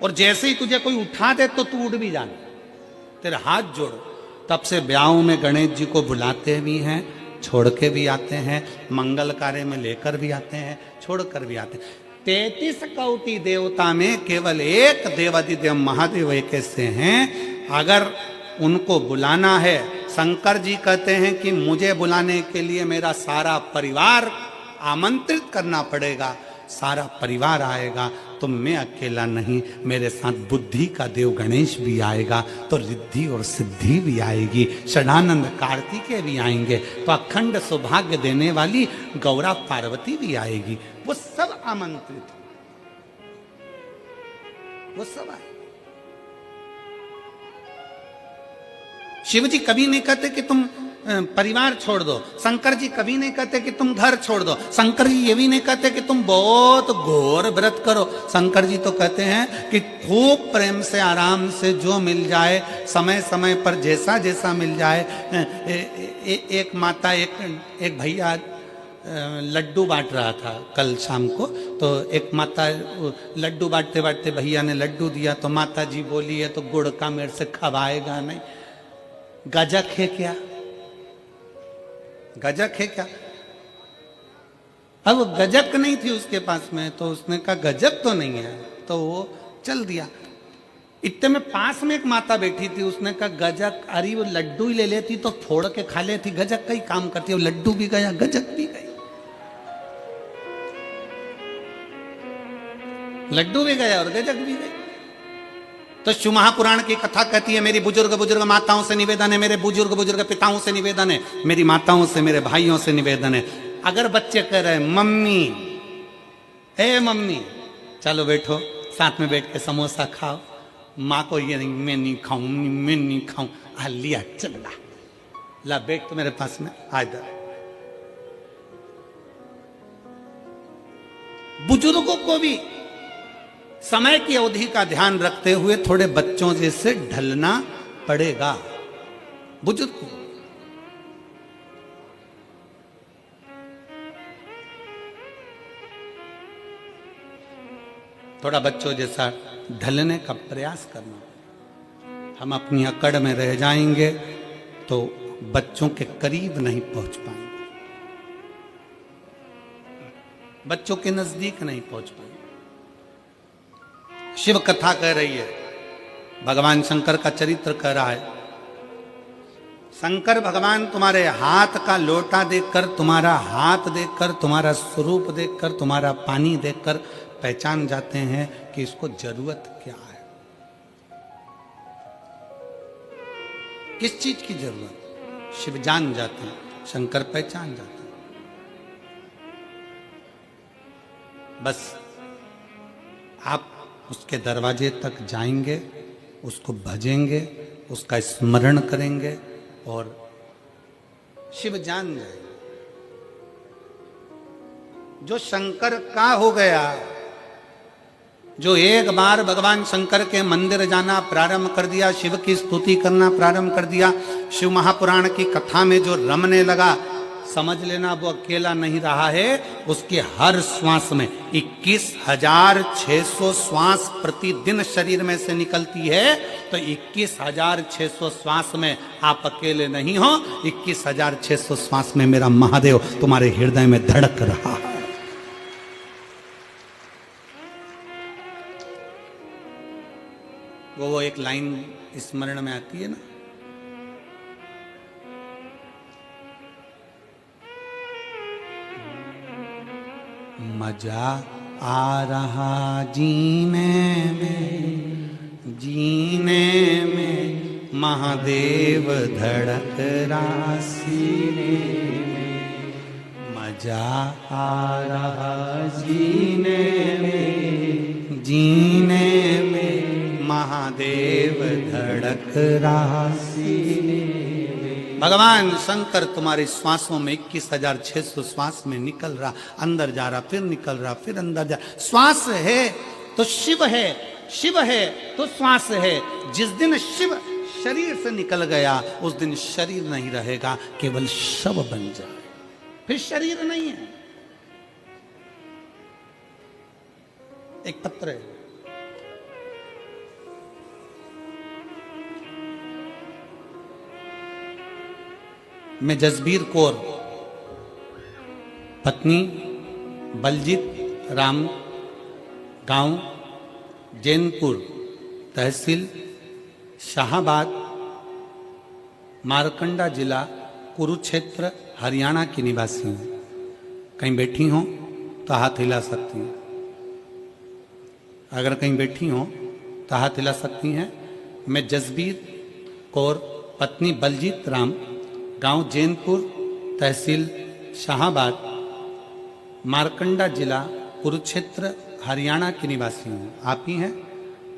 और जैसे ही तुझे कोई उठा दे तो तू उठ भी जाना, तेरे हाथ जोड़ो। तब से ब्याहों में गणेश जी को बुलाते भी हैं, छोड़ के भी आते हैं, मंगल कार्य में लेकर भी आते हैं, छोड़ कर भी आते हैं। 33 कोटि देवता में केवल एक देवादिदेव महादेव एक ऐसे हैं, अगर उनको बुलाना है, शंकर जी कहते हैं कि मुझे बुलाने के लिए मेरा सारा परिवार आमंत्रित करना पड़ेगा, सारा परिवार आएगा, तो मैं अकेला नहीं, मेरे साथ बुद्धि का देव गणेश भी आएगा, तो रिद्धि और सिद्धि भी आएगी, षडानंद कार्तिकेय भी आएंगे, तो अखंड सौभाग्य देने वाली गौरा पार्वती भी आएगी। वो सब आमंत्रित, वो सब आए। शिव जी कभी नहीं कहते कि तुम परिवार छोड़ दो, शंकर जी कभी नहीं कहते कि तुम घर छोड़ दो, शंकर जी ये भी नहीं कहते कि तुम बहुत घोर व्रत करो। शंकर जी तो कहते हैं कि खूब प्रेम से आराम से जो मिल जाए, समय समय पर जैसा जैसा मिल जाए। एक माता, एक भैया लड्डू बांट रहा था कल शाम को, तो एक माता लड्डू बांटते बांटते भैया ने लड्डू दिया, तो माता जी बोली है तो गुड़ का मेरे से खवाएगा नहीं, गजक है क्या, गजक है क्या। अब गजक नहीं थी उसके पास में, तो उसने कहा गजक तो नहीं है, तो वो चल दिया। इतने में पास में एक माता बैठी थी, उसने कहा गजक, अरे वो लड्डू ही ले लेती तो फोड़ के खा लेती, गजक का ही काम करती है, वो लड्डू भी गया गजक भी गई, लड्डू भी गया और गजक भी गई। तो शिव महापुराण की कथा कहती है, मेरी बुजुर्ग बुजुर्ग माताओं से निवेदन है, मेरे बुजुर्ग बुजुर्ग पिताओं से निवेदन है, मेरी माताओं से, मेरे भाइयों से निवेदन है, अगर बच्चे कह रहे हैं मम्मी, ए मम्मी चलो बैठो साथ में बैठ के समोसा खाओ, माँ को ये नहीं, मैं नहीं खाऊं, मैं नहीं खाऊं, लिया चल ला बैठ तो मेरे पास में आ इधर। बुजुर्गों को भी समय की अवधि का ध्यान रखते हुए थोड़े बच्चों जैसे ढलना पड़ेगा बुजुर्ग को। थोड़ा बच्चों जैसा ढलने का प्रयास करना। हम अपनी अकड़ में रह जाएंगे तो बच्चों के करीब नहीं पहुंच पाएंगे, बच्चों के नजदीक नहीं पहुंच पाएंगे। शिव कथा कह रही है, भगवान शंकर का चरित्र कह रहा है, शंकर भगवान तुम्हारे हाथ का लोटा देखकर, तुम्हारा हाथ देखकर, तुम्हारा स्वरूप देखकर, तुम्हारा पानी देखकर पहचान जाते हैं कि इसको जरूरत क्या है, किस चीज की जरूरत। शिव जान जाते हैं, शंकर पहचान जाते हैं। बस आप उसके दरवाजे तक जाएंगे, उसको भजेंगे, उसका स्मरण करेंगे और शिव जान जाएंगे। जो शंकर का हो गया, जो एक बार भगवान शंकर के मंदिर जाना प्रारंभ कर दिया, शिव की स्तुति करना प्रारंभ कर दिया, शिव महापुराण की कथा में जो रमने लगा, समझ लेना वो अकेला नहीं रहा है। उसके हर श्वास में 21,600 श्वास प्रतिदिन शरीर में से निकलती है, तो 21,600 श्वास में आप अकेले नहीं हो, 21,600 श्वास में मेरा महादेव तुम्हारे हृदय में धड़क रहा है। वो एक लाइन स्मरण में आती है ना, मजा आ रहा जीने में, जीने में महादेव धड़क रहा सीने में, मजा आ रहा जीने में, जीने में महादेव धड़क रहा सीने में। भगवान शंकर तुम्हारे श्वासों में 21,600 श्वास में निकल रहा, अंदर जा रहा, फिर निकल रहा, फिर अंदर जा। श्वास है तो शिव है, शिव है तो श्वास है। जिस दिन शिव शरीर से निकल गया, उस दिन शरीर नहीं रहेगा, केवल शव बन जाए, फिर शरीर नहीं है। एक पत्र है, मैं जसबीर कौर, पत्नी बलजीत राम, गांव जैनपुर, तहसील शाहाबाद, मारकंडा जिला कुरुक्षेत्र, हरियाणा की निवासी हूँ। कहीं बैठी हो तो हाथ हिला सकती हैं। अगर कहीं बैठी हो तो हाथ हिला सकती हैं। मैं जसबीर कौर पत्नी बलजीत राम, गांव जैनपुर, तहसील शाहाबाद, मारकंडा जिला कुरुक्षेत्र, हरियाणा की निवासी हूँ। आप ही हैं?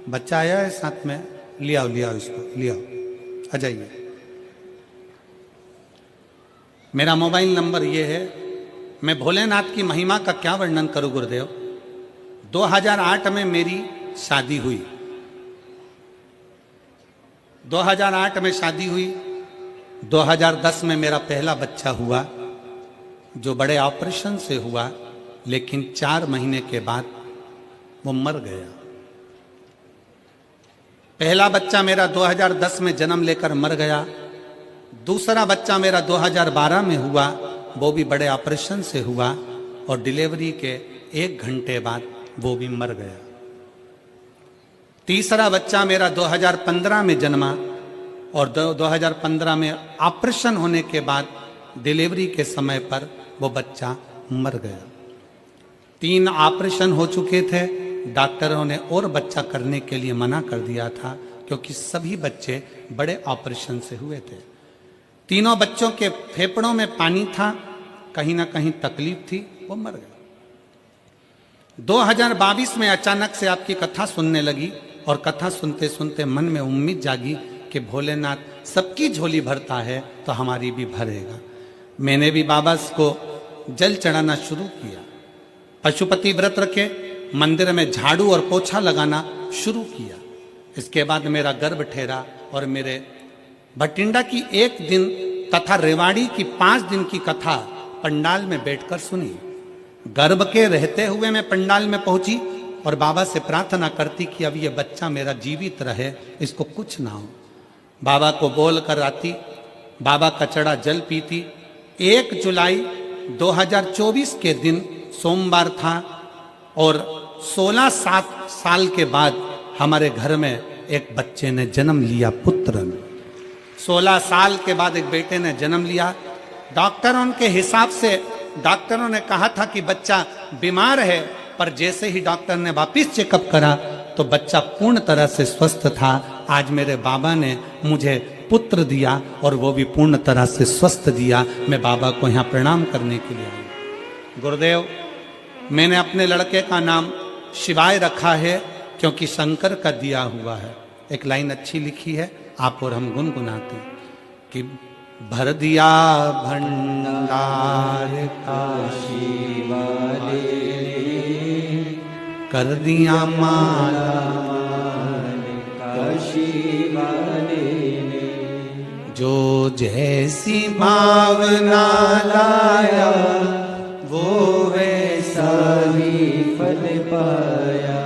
बच्चा आया है साथ में, ले आओ इसको, ले आओ, आ जाइए। मेरा मोबाइल नंबर ये है। मैं भोलेनाथ की महिमा का क्या वर्णन करूं गुरुदेव। 2008 में मेरी शादी हुई, 2008 में शादी हुई। 2010 में मेरा पहला बच्चा हुआ, जो बड़े ऑपरेशन से हुआ, लेकिन 4 महीने के बाद वो मर गया। पहला बच्चा मेरा 2010 में जन्म लेकर मर गया। दूसरा बच्चा मेरा 2012 में हुआ, वो भी बड़े ऑपरेशन से हुआ और डिलीवरी के 1 घंटे बाद वो भी मर गया। तीसरा बच्चा मेरा 2015 में जन्मा और 2015 में ऑपरेशन होने के बाद डिलीवरी के समय पर वो बच्चा मर गया। 3 ऑपरेशन हो चुके थे। डॉक्टरों ने और बच्चा करने के लिए मना कर दिया था, क्योंकि सभी बच्चे बड़े ऑपरेशन से हुए थे। तीनों बच्चों के फेफड़ों में पानी था, कहीं ना कहीं तकलीफ थी, वो मर गए। 2022 में अचानक से आपकी कथा सुनने लगी और कथा सुनते सुनते मन में उम्मीद जागी कि भोलेनाथ सबकी झोली भरता है तो हमारी भी भरेगा। मैंने भी बाबा को जल चढ़ाना शुरू किया, पशुपति व्रत रखे, मंदिर में झाड़ू और पोछा लगाना शुरू किया। इसके बाद मेरा गर्भ ठहरा और मेरे भटिंडा की 1 दिन तथा रेवाड़ी की 5 दिन की कथा पंडाल में बैठकर सुनी। गर्भ के रहते हुए मैं पंडाल में पहुंची और बाबा से प्रार्थना करती कि अब ये बच्चा मेरा जीवित रहे, इसको कुछ ना हो। बाबा को बोल कर आती, बाबा का चढ़ा जल पीती। 1 जुलाई 2024 के दिन सोमवार था और 16 साल के बाद हमारे घर में एक बच्चे ने जन्म लिया, पुत्र ने। 16 साल के बाद एक बेटे ने जन्म लिया। डॉक्टरों के हिसाब से डॉक्टरों ने कहा था कि बच्चा बीमार है, पर जैसे ही डॉक्टर ने वापिस चेकअप करा तो बच्चा पूर्ण तरह से स्वस्थ था। आज मेरे बाबा ने मुझे पुत्र दिया और वो भी पूर्ण तरह से स्वस्थ दिया। मैं बाबा को यहाँ प्रणाम करने के लिए आया। गुरुदेव, मैंने अपने लड़के का नाम शिवाय रखा है, क्योंकि शंकर का दिया हुआ है। एक लाइन अच्छी लिखी है, आप और हम गुनगुनाते हैं कि भर दिया भंडार काशी वाले, कर दिया माला काशी वाले, जो जैसी भावना लाया वो वैसा ही फल पाया,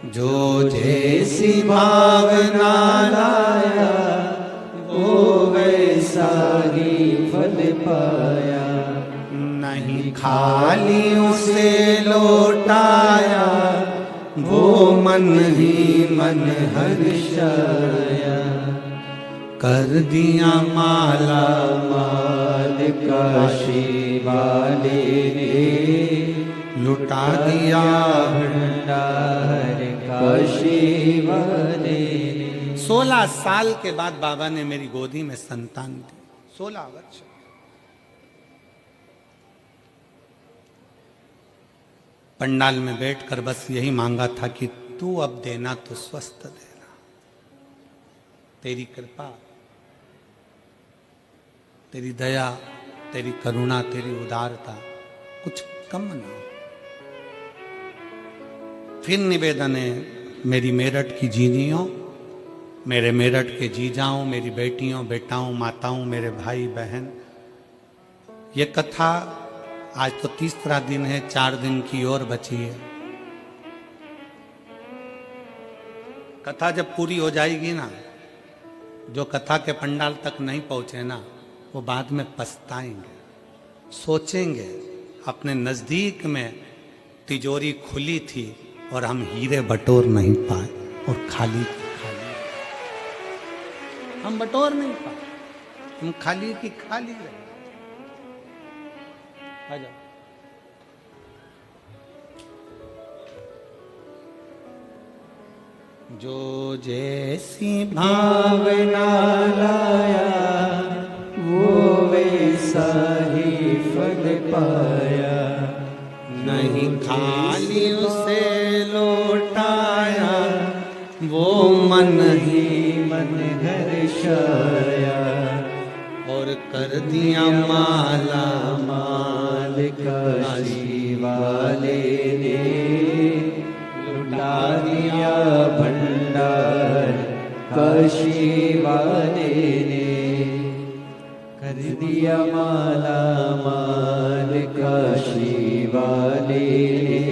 जो जैसी भावना लाया वो वैसा ही फल पाया। नहीं खाली उसे लौटाया, वो मन ही मन हर्षाया, कर दिया माला माल काशी वाले ने, लुटा दिया भंडार काशी वाले ने। 16 साल के बाद बाबा ने मेरी गोदी में संतान दी। 16 वर्ष। पंडाल में बैठकर बस यही मांगा था कि तू अब देना तो स्वस्थ देना, तेरी कृपा, तेरी दया, तेरी करुणा, तेरी उदारता कुछ कम ना हो। फिर निवेदन है मेरी मेरठ की जीनियों, मेरे मेरठ के जीजाओं, मेरी बेटियों, बेटाओं, माताओं, मेरे भाई बहन, ये कथा आज तो 3रा दिन है, 4 दिन की और बची है। कथा जब पूरी हो जाएगी ना, जो कथा के पंडाल तक नहीं पहुंचे ना, वो बाद में पछताएंगे, सोचेंगे अपने नजदीक में तिजोरी खुली थी और हम हीरे बटोर नहीं पाए और खाली खाली हम बटोर नहीं पाए, हम खाली की खाली रहे। आ जाओ। जो जैसी भावना लाया वो वैसा ही फल पाया, नहीं खाली उसे लौटाया, वो मन ही मन हर्षाया, और कर दिया माला माल काशी वाले ने, लुटा दिया भंडार काशी वाले ने, कर दिया माला माल काशी वाले ने,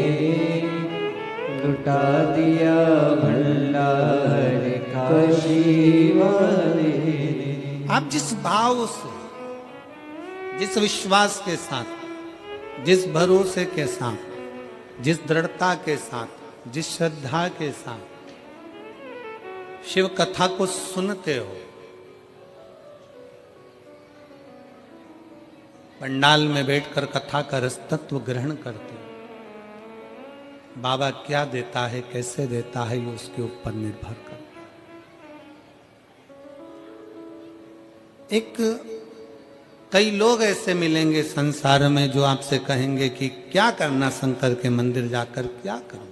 लुटा दिया भंडार काशी वाले ने। आप जिस भाव से, जिस विश्वास के साथ, जिस भरोसे के साथ, जिस दृढ़ता के साथ, जिस श्रद्धा के साथ शिव कथा को सुनते हो, पंडाल में बैठकर कथा का रस तत्व ग्रहण करते हो, बाबा क्या देता है, कैसे देता है, ये उसके ऊपर निर्भर करता है। एक कई लोग ऐसे मिलेंगे संसार में जो आपसे कहेंगे कि क्या करना शंकर के मंदिर जाकर, क्या करूं।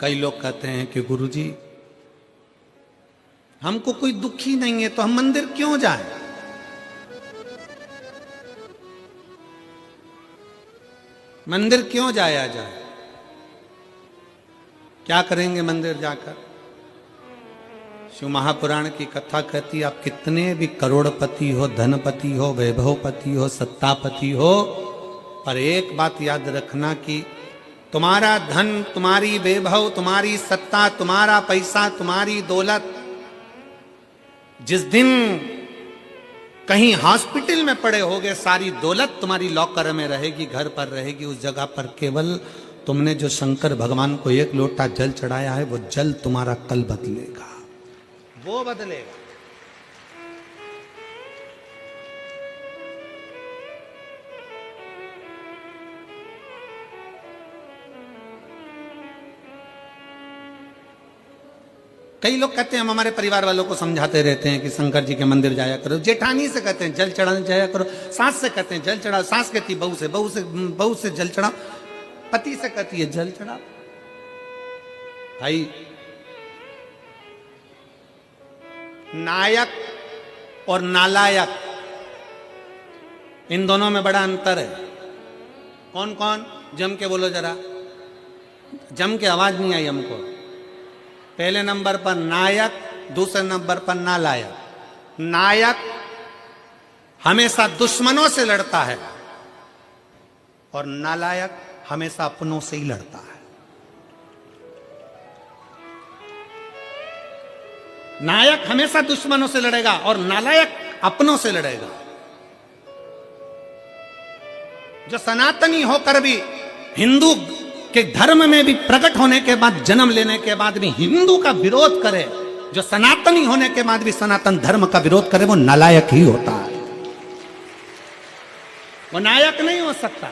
कई लोग कहते हैं कि गुरुजी हमको कोई दुखी नहीं है तो हम मंदिर क्यों जाएं। मंदिर क्यों जाया जाए, क्या करेंगे मंदिर जाकर। शिव महापुराण की कथा कहती है आप कितने भी करोड़पति हो, धनपति हो, वैभवपति हो, सत्तापति हो, पर एक बात याद रखना कि तुम्हारा धन, तुम्हारी वैभव, तुम्हारी सत्ता, तुम्हारा पैसा, तुम्हारी दौलत जिस दिन कहीं हॉस्पिटल में पड़े होगे, सारी दौलत तुम्हारी लॉकर में रहेगी, घर पर रहेगी, उस जगह पर केवल तुमने जो शंकर भगवान को एक लोटा जल चढ़ाया है वो जल तुम्हारा कल बदलेगा, वो बदलेगा। कई लोग कहते हैं हम हमारे परिवार वालों को समझाते रहते हैं कि शंकर जी के मंदिर जाया करो, जेठानी से कहते हैं जल चढ़ाने जाया करो, सास से कहते हैं जल चढ़ाओ, सास कहती है बहू से जल चढ़ाओ, पति से कहती है जल चढ़ाओ। भाई नायक और नालायक इन दोनों में बड़ा अंतर है। कौन कौन जम के बोलो जरा, जम के आवाज नहीं आई हमको। पहले नंबर पर नायक, दूसरे नंबर पर नालायक। नायक हमेशा दुश्मनों से लड़ता है और नालायक हमेशा अपनों से ही लड़ता है। नायक हमेशा दुश्मनों से लड़ेगा और नालायक अपनों से लड़ेगा। जो सनातनी होकर भी हिंदू के धर्म में भी प्रकट होने के बाद, जन्म लेने के बाद भी हिंदू का विरोध करे, जो सनातनी होने के बाद भी सनातन धर्म का विरोध करे, वो नालायक ही होता है, वो नायक नहीं हो सकता।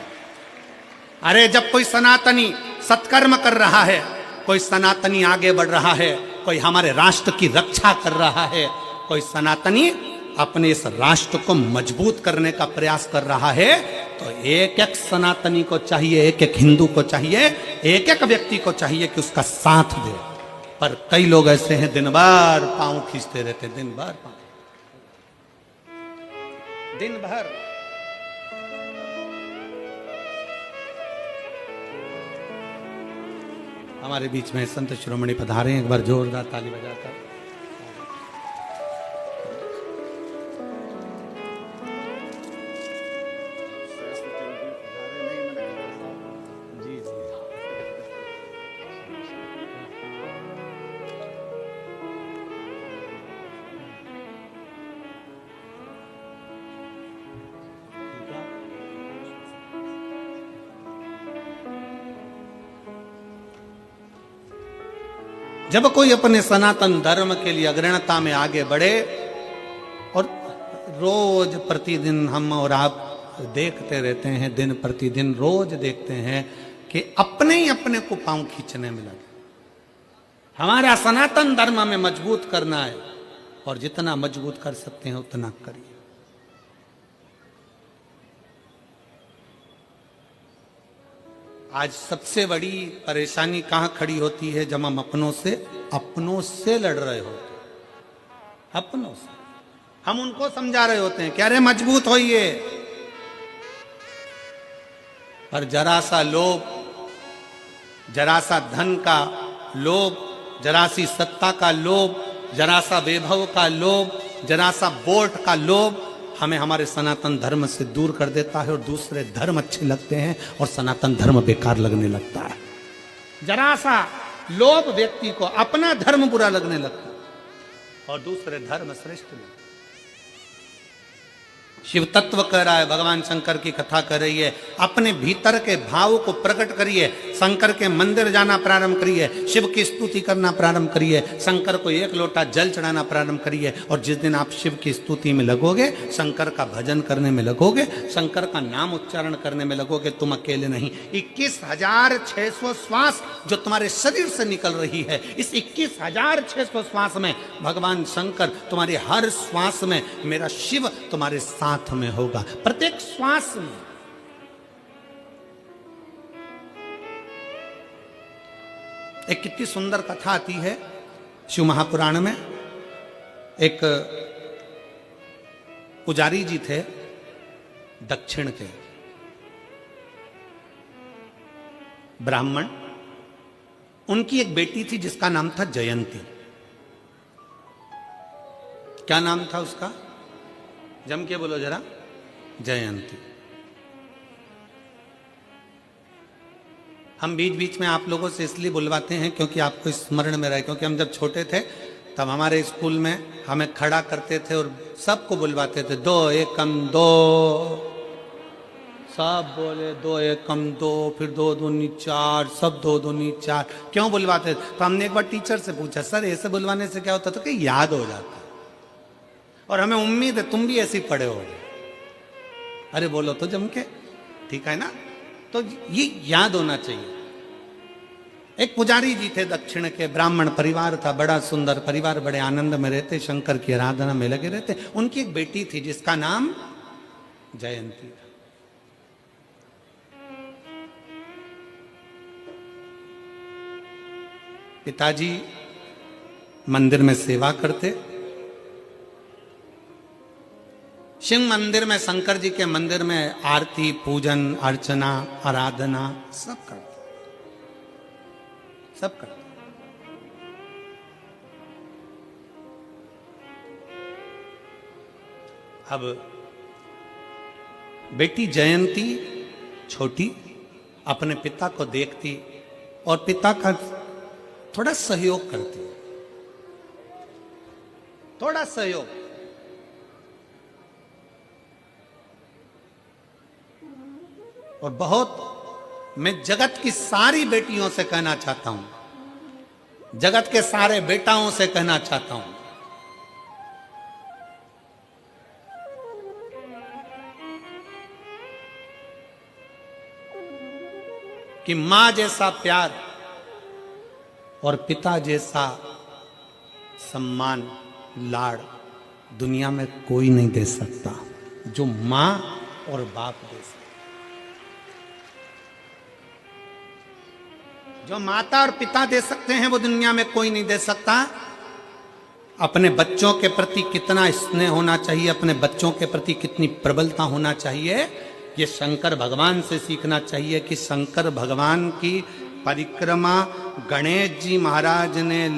अरे जब कोई सनातनी सत्कर्म कर रहा है, कोई सनातनी आगे बढ़ रहा है, कोई हमारे राष्ट्र की रक्षा कर रहा है, कोई सनातनी अपने इस राष्ट्र को मजबूत करने का प्रयास कर रहा है, तो एक एक सनातनी को चाहिए, एक एक हिंदू को चाहिए, एक एक व्यक्ति को चाहिए कि उसका साथ दे। पर कई लोग ऐसे हैं दिन भर पांव खींचते रहते, दिन भर पांव, दिन भर। हमारे बीच में संत शिरोमणि पधारे हैं, एक बार जोरदार ताली बजाकर। जब कोई अपने सनातन धर्म के लिए अग्रणता में आगे बढ़े, और रोज प्रतिदिन हम और आप देखते रहते हैं, दिन प्रतिदिन रोज देखते हैं कि अपने ही अपने को पांव खींचने में लगे। हमारा सनातन धर्म हमें मजबूत करना है और जितना मजबूत कर सकते हैं उतना करिए। आज सबसे बड़ी परेशानी कहां खड़ी होती है? जब हम अपनों से लड़ रहे होते हैं। अपनों से हम उनको समझा रहे होते हैं कि अरे मजबूत होइए, पर जरा सा लोभ, जरा सा धन का लोभ, जरा सी सत्ता का लोभ, जरा सा वैभव का लोभ, जरा सा वोट का लोभ हमें हमारे सनातन धर्म से दूर कर देता है और दूसरे धर्म अच्छे लगते हैं और सनातन धर्म बेकार लगने लगता है। जरा सा लोभ व्यक्ति को अपना धर्म बुरा लगने लगता है और दूसरे धर्म श्रेष्ठ लगते हैं। शिव तत्व कह रहा है, भगवान शंकर की कथा कर रही है, अपने भीतर के भाव को प्रकट करिए, शंकर के मंदिर जाना प्रारंभ करिए, शिव की स्तुति करना प्रारंभ करिए, शंकर को एक लोटा जल चढ़ाना प्रारंभ करिए। और जिस दिन आप शिव की स्तुति में लगोगे, शंकर का भजन करने में लगोगे, शंकर का नाम उच्चारण करने में लगोगे, तुम अकेले नहीं, 21,600 श्वास जो तुम्हारे शरीर से निकल रही है, इस 21,600 श्वास में भगवान शंकर तुम्हारे हर श्वास में, मेरा शिव तुम्हारे साथ में होगा, प्रत्येक श्वास में। एक कितनी सुंदर कथा आती है शिव महापुराण में। एक पुजारी जी थे दक्षिण के, ब्राह्मण। उनकी एक बेटी थी जिसका नाम था जयंती। क्या नाम था उसका? जम के बोलो जरा। जयंती। हम बीच बीच में आप लोगों से इसलिए बुलवाते हैं क्योंकि आपको स्मरण में रहे, क्योंकि हम जब छोटे थे तब हमारे स्कूल में हमें खड़ा करते थे और सबको बुलवाते थे, 2 एकम 2, सब बोले 2 एकम 2, फिर 2 दूनी 4, सब 2 दूनी 4। क्यों बुलवाते थे? तो हमने एक बार टीचर से पूछा, सर ऐसे बुलवाने से क्या होता? तो कि याद हो जाता, और हमें उम्मीद है तुम भी ऐसे पढ़े हो। अरे बोलो तो जम के, ठीक है ना? तो ये याद होना चाहिए। एक पुजारी जी थे दक्षिण के, ब्राह्मण परिवार था, बड़ा सुंदर परिवार, बड़े आनंद में रहते, शंकर की आराधना में लगे रहते। उनकी एक बेटी थी जिसका नाम जयंती था। पिताजी मंदिर में सेवा करते, शिव मंदिर में, शंकर जी के मंदिर में आरती, पूजन, अर्चना, आराधना सब करते, सब करते। अब बेटी जयंती छोटी अपने पिता को देखती और पिता का थोड़ा सहयोग करती, थोड़ा सहयोग। और बहुत मैं जगत की सारी बेटियों से कहना चाहता हूं, जगत के सारे बेटाओं से कहना चाहता हूं, कि मां जैसा प्यार और पिता जैसा सम्मान, लाड़ दुनिया में कोई नहीं दे सकता जो मां और बाप दे सकता। जो माता और पिता दे सकते हैं वो दुनिया में कोई नहीं दे सकता। अपने बच्चों के प्रति कितना स्नेह होना चाहिए, अपने बच्चों के प्रति कितनी प्रबलता होना चाहिए, ये शंकर भगवान से सीखना चाहिए। कि शंकर भगवान की परिक्रमा गणेश जी महाराज ने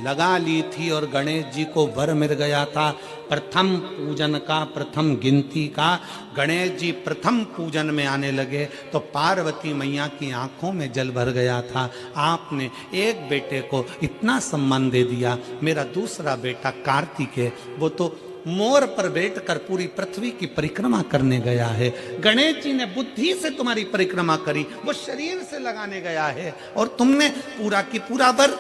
लगा ली थी और गणेश जी को वर मिल गया था प्रथम पूजन का, प्रथम गिनती का। गणेश जी प्रथम पूजन में आने लगे तो पार्वती मैया की आंखों में जल भर गया था। आपने एक बेटे को इतना सम्मान दे दिया। मेरा दूसरा बेटा कार्तिक है, वो तो मोर पर बैठकर पूरी पृथ्वी की परिक्रमा करने गया है। गणेश जी ने बुद्धि से तुम्हारी परिक्रमा करी, वो शरीर से लगाने गया है, और तुमने पूरा की पूरा वर,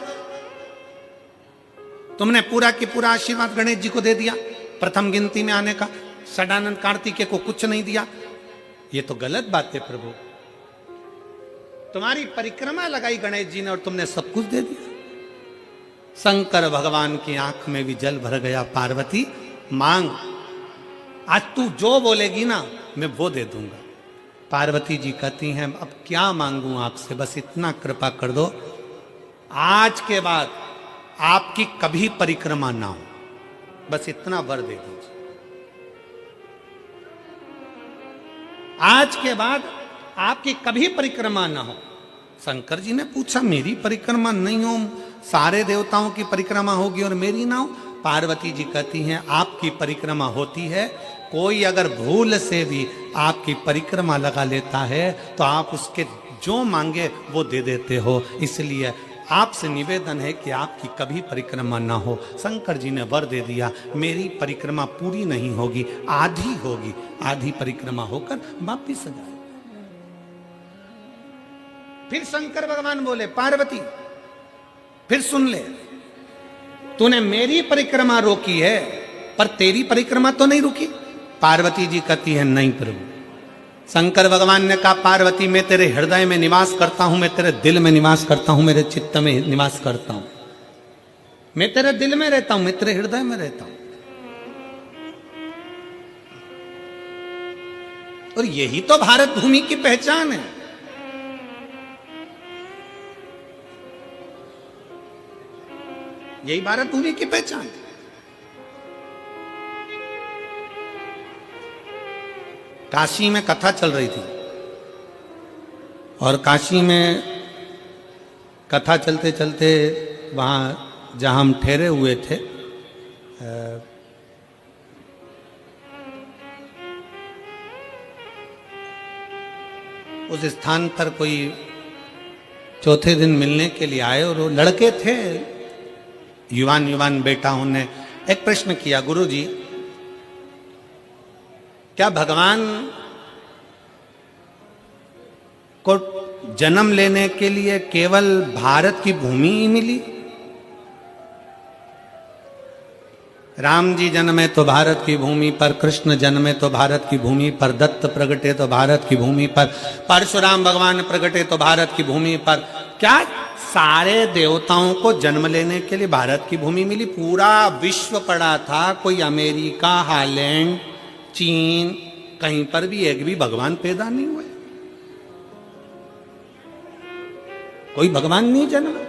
तुमने पूरा की पूरा आशीर्वाद गणेश जी को दे दिया प्रथम गिनती में आने का। सदानंद कार्तिकेय को कुछ नहीं दिया। ये तो गलत बात है प्रभु। तुम्हारी परिक्रमा लगाई गणेश जी ने और तुमने सब कुछ दे दिया। शंकर भगवान की आंख में भी जल भर गया। पार्वती मांग, आज तू जो बोलेगी ना मैं वो दे दूंगा। पार्वती जी कहती हैं अब क्या मांगू आपसे, बस इतना कृपा कर दो, आज के बाद आपकी कभी परिक्रमा ना हो, बस इतना वर दे दीजिए। आज के बाद आपकी कभी परिक्रमा ना हो। शंकर जी ने पूछा मेरी परिक्रमा नहीं हो, सारे देवताओं की परिक्रमा होगी और मेरी ना हो? पार्वती जी कहती हैं आपकी परिक्रमा होती है, कोई अगर भूल से भी आपकी परिक्रमा लगा लेता है तो आप उसके जो मांगे वो दे देते हो, इसलिए आपसे निवेदन है कि आपकी कभी परिक्रमा ना हो। शंकर जी ने वर दे दिया, मेरी परिक्रमा पूरी नहीं होगी, आधी होगी, आधी परिक्रमा होकर वापिस आ जाए। फिर शंकर भगवान बोले पार्वती फिर सुन ले, तूने मेरी परिक्रमा रोकी है पर तेरी परिक्रमा तो नहीं रुकी। पार्वती जी कहती है नहीं प्रभु। शंकर भगवान ने कहा पार्वती मैं तेरे हृदय में निवास करता हूं, मैं तेरे दिल में निवास करता हूं, मेरे चित्त में निवास करता हूं, मैं तेरे दिल में रहता हूं, मैं तेरे हृदय में रहता हूं। और यही तो भारत भूमि की पहचान है। यही भारत भूमि की पहचान है। काशी में कथा चल रही थी और काशी में कथा चलते चलते वहाँ जहाँ हम ठहरे हुए थे उस स्थान पर कोई चौथे दिन मिलने के लिए आए और वो लड़के थे, युवान बेटा। उन्होंने एक प्रश्न किया, गुरुजी क्या भगवान को जन्म लेने के लिए केवल भारत की भूमि ही मिली? राम जी जन्मे तो भारत की भूमि पर, कृष्ण जन्मे तो भारत की भूमि पर, दत्त प्रगटे तो भारत की भूमि पर, परशुराम भगवान प्रगटे तो भारत की भूमि पर। क्या सारे देवताओं को जन्म लेने के लिए भारत की भूमि मिली? पूरा विश्व पड़ा था, कोई अमेरिका, हालैंड, चीन, कहीं पर भी एक भी भगवान पैदा नहीं हुए, कोई भगवान नहीं जन्मा।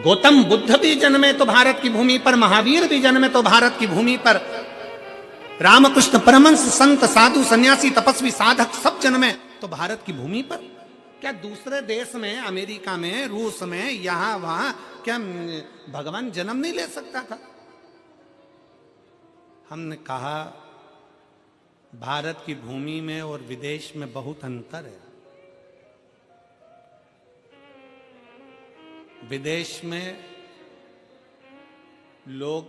गौतम बुद्ध भी जन्मे तो भारत की भूमि पर, महावीर भी जन्मे तो भारत की भूमि पर, रामकृष्ण परमहंस, संत, साधु, सन्यासी, तपस्वी, साधक सब जन्मे तो भारत की भूमि पर। क्या दूसरे देश में, अमेरिका में, रूस में, यहां वहां क्या भगवान जन्म नहीं ले सकता था? हमने कहा भारत की भूमि में और विदेश में बहुत अंतर है। विदेश में लोग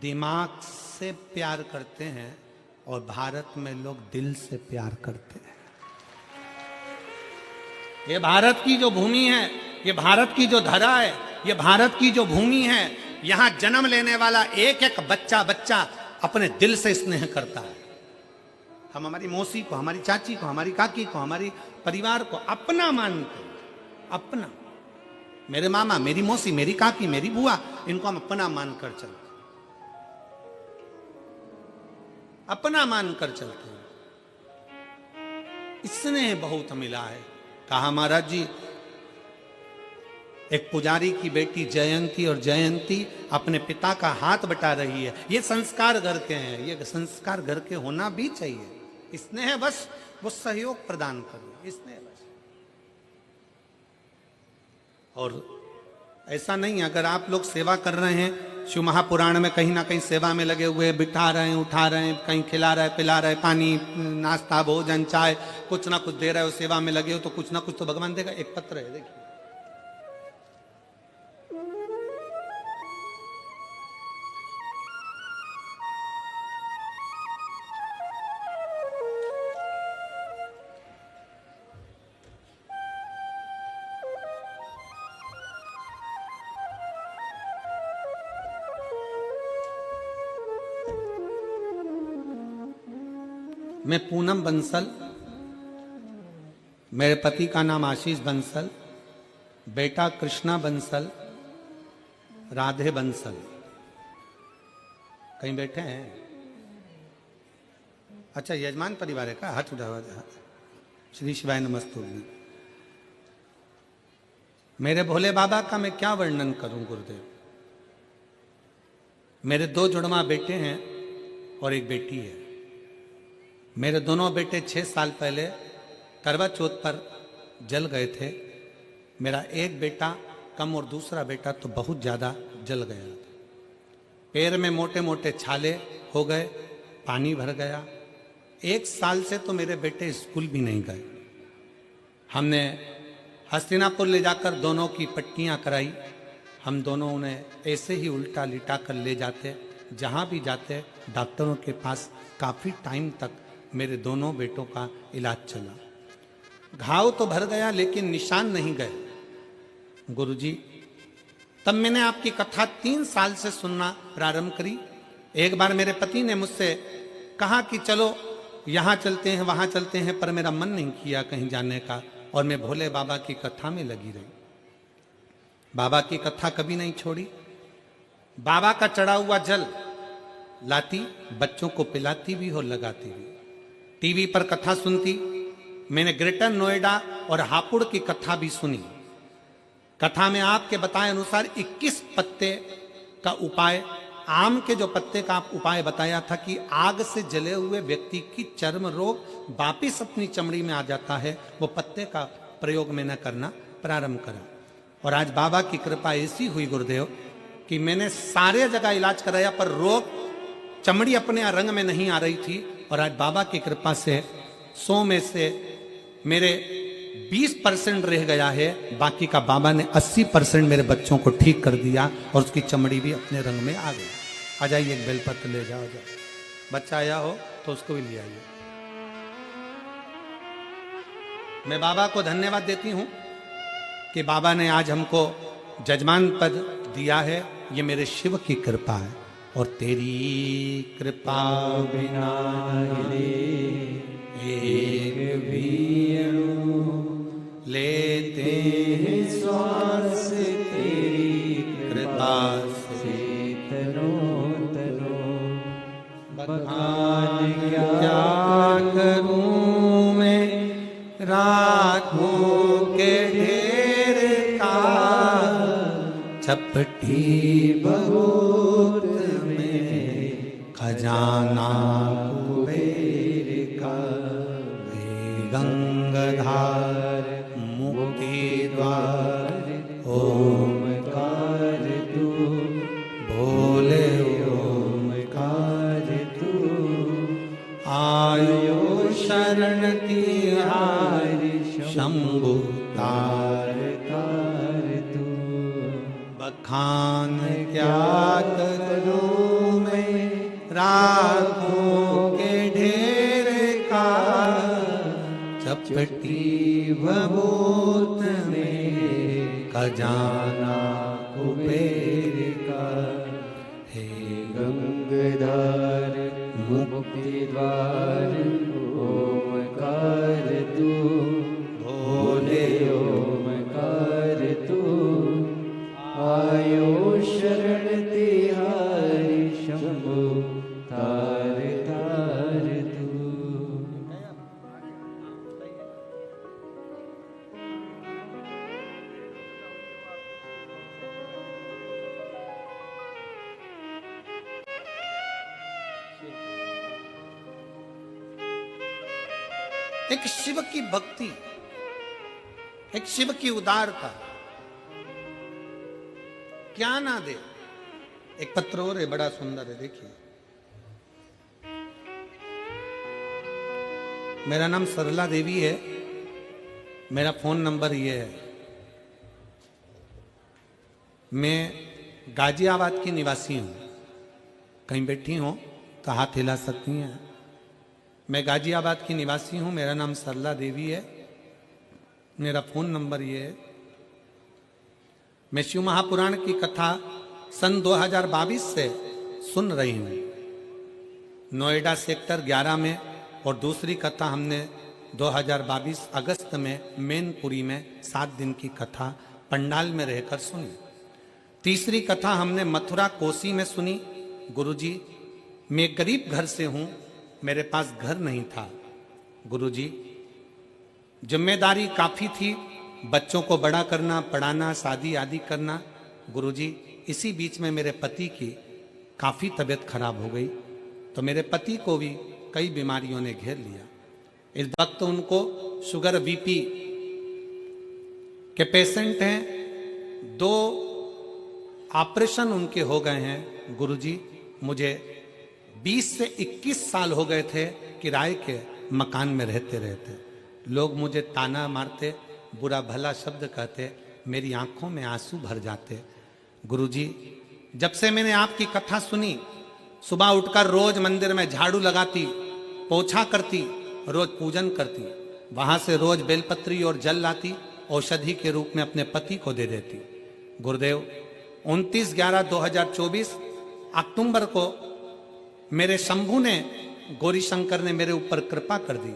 दिमाग से प्यार करते हैं और भारत में लोग दिल से प्यार करते हैं। ये भारत की जो भूमि है, ये भारत की जो धरा है, ये भारत की जो भूमि है, यहां जन्म लेने वाला एक एक बच्चा अपने दिल से स्नेह करता है। हम हमारी मौसी को, हमारी चाची को, हमारी काकी को, हमारी परिवार को अपना मानते हैं, अपना। मेरे मामा, मेरी मौसी, मेरी काकी, मेरी बुआ, इनको हम अपना मानकर चलते, अपना मानकर चलते हैं। स्नेह बहुत मिला है। कहा महाराज जी, एक पुजारी की बेटी जयंती, और जयंती अपने पिता का हाथ बटा रही है। ये संस्कार घर के हैं, ये संस्कार घर के होना भी चाहिए। स्नेह बस वो सहयोग प्रदान करो, स्नेह बस। और ऐसा नहीं, अगर आप लोग सेवा कर रहे हैं, शिव महापुराण में कहीं ना कहीं सेवा में लगे हुए, बिठा रहे हैं, उठा रहे हैं, कहीं खिला रहे हैं, पिला रहे हैं, पानी, नाश्ता, भोजन, चाय, कुछ ना कुछ दे रहे हो, सेवा में लगे हो, तो कुछ ना कुछ तो भगवान देगा। एक पत्र है, देखिए, मैं पूनम बंसल, मेरे पति का नाम आशीष बंसल, बेटा कृष्णा बंसल, राधे बंसल। कहीं बैठे हैं? अच्छा, यजमान परिवार है का? हाथ उठाओ। श्री शिवाय नमस्तुभ्यं। मेरे भोले बाबा का मैं क्या वर्णन करूं गुरुदेव। मेरे 2 जुड़वा बेटे हैं और एक बेटी है। मेरे दोनों बेटे 6 साल पहले करवा चौथ पर जल गए थे। मेरा एक बेटा कम और दूसरा बेटा तो बहुत ज़्यादा जल गया। पैर में मोटे मोटे छाले हो गए, पानी भर गया। 1 साल से तो मेरे बेटे स्कूल भी नहीं गए। हमने हस्तिनापुर ले जाकर दोनों की पट्टियां कराई। हम दोनों उन्हें ऐसे ही उल्टा लिटा कर ले जाते, जहां भी जाते डॉक्टरों के पास काफ़ी टाइम तक मेरे दोनों बेटों का इलाज चला। घाव तो भर गया लेकिन निशान नहीं गए। गुरुजी, तब मैंने आपकी कथा 3 साल से सुनना प्रारंभ करी। एक बार मेरे पति ने मुझसे कहा कि चलो यहाँ चलते हैं, वहाँ चलते हैं, पर मेरा मन नहीं किया कहीं जाने का और मैं भोले बाबा की कथा में लगी रही। बाबा की कथा कभी नहीं छोड़ी। बाबा का चढ़ा हुआ जल लाती, बच्चों को पिलाती भी और लगाती भी। टीवी पर कथा सुनती। मैंने ग्रेटर नोएडा और हापुड़ की कथा भी सुनी। कथा में आपके बताए अनुसार 21 पत्ते का उपाय, आम के जो पत्ते का उपाय बताया था कि आग से जले हुए व्यक्ति की चर्म रोग वापिस अपनी चमड़ी में आ जाता है, वो पत्ते का प्रयोग मैंने करना प्रारंभ करा। और आज बाबा की कृपा ऐसी हुई गुरुदेव कि मैंने सारे जगह इलाज कराया पर रोग, चमड़ी अपने रंग में नहीं आ रही थी। और आज बाबा की कृपा से 100 में से मेरे 20% रह गया है, बाकी का बाबा ने 80% मेरे बच्चों को ठीक कर दिया और उसकी चमड़ी भी अपने रंग में आ गई। आ जाइए, एक बेलपत्र ले जाओ। बच्चा आया हो तो उसको भी ले आइए। मैं बाबा को धन्यवाद देती हूं कि बाबा ने आज हमको जजमान पद दिया है। ये मेरे शिव की कृपा है और तेरी कृपा बिना एक भी लेते हैं श्वास तेरी कृपा से तनो तनो। बखान क्या करूं मैं राखों के ढेर का, चपटी बहुत में खजाना कुबेर का। गंगाधार मुक्ति द्वार ओमकार तू, बोले ओमकार तू। आयो शरण तिहारी शंभु तार तार तू। बखान क्या करूं मैं राखों के ढेर का, चपटी भभूत में खजाना कुबेर का। हे गंगाधर मुक्ति द्वार ओमकार तू, भोले ओमकार तू। आयो शरण तिहारी शंभु तार तार तू। एक शिव की भक्ति, एक शिव की उदारता क्या ना दे। एक पत्र और है, बड़ा सुंदर है, देखिए। मेरा नाम सरला देवी है, मेरा फोन नंबर ये है। मैं गाजियाबाद की निवासी हूं। कहीं बैठी हो तो हाथ हिला सकती हैं। मैं गाजियाबाद की निवासी हूं, मेरा नाम सरला देवी है, मेरा फोन नंबर ये है। मैं शिव महापुराण की कथा सन 2022 से सुन रही हूं। नोएडा सेक्टर 11 में और दूसरी कथा हमने 2022 अगस्त में मैनपुरी में 7 दिन की कथा पंडाल में रहकर सुनी। तीसरी कथा हमने मथुरा कोसी में सुनी। गुरुजी, मैं गरीब घर से हूं, मेरे पास घर नहीं था। गुरुजी, जिम्मेदारी काफी थी, बच्चों को बड़ा करना, पढ़ाना, शादी आदि करना। गुरुजी, इसी बीच में मेरे पति की काफी तबीयत खराब हो गई, तो मेरे पति को भी कई बीमारियों ने घेर लिया। इस वक्त उनको शुगर बीपी के पेशेंट हैं, 2 ऑपरेशन उनके हो गए हैं। गुरुजी, मुझे 20 से 21 साल हो गए थे किराए के मकान में रहते रहते। लोग मुझे ताना मारते, बुरा भला शब्द कहते, मेरी आंखों में आंसू भर जाते। गुरुजी, जब से मैंने आपकी कथा सुनी, सुबह उठकर रोज मंदिर में झाड़ू लगाती, पोछा करती, रोज पूजन करती, वहां से रोज बेलपत्री और जल लाती, औषधि के रूप में अपने पति को दे देती। गुरुदेव, 29/11/2024 अक्टूबर को मेरे शंभू ने, गौरी शंकर ने मेरे ऊपर कृपा कर दी।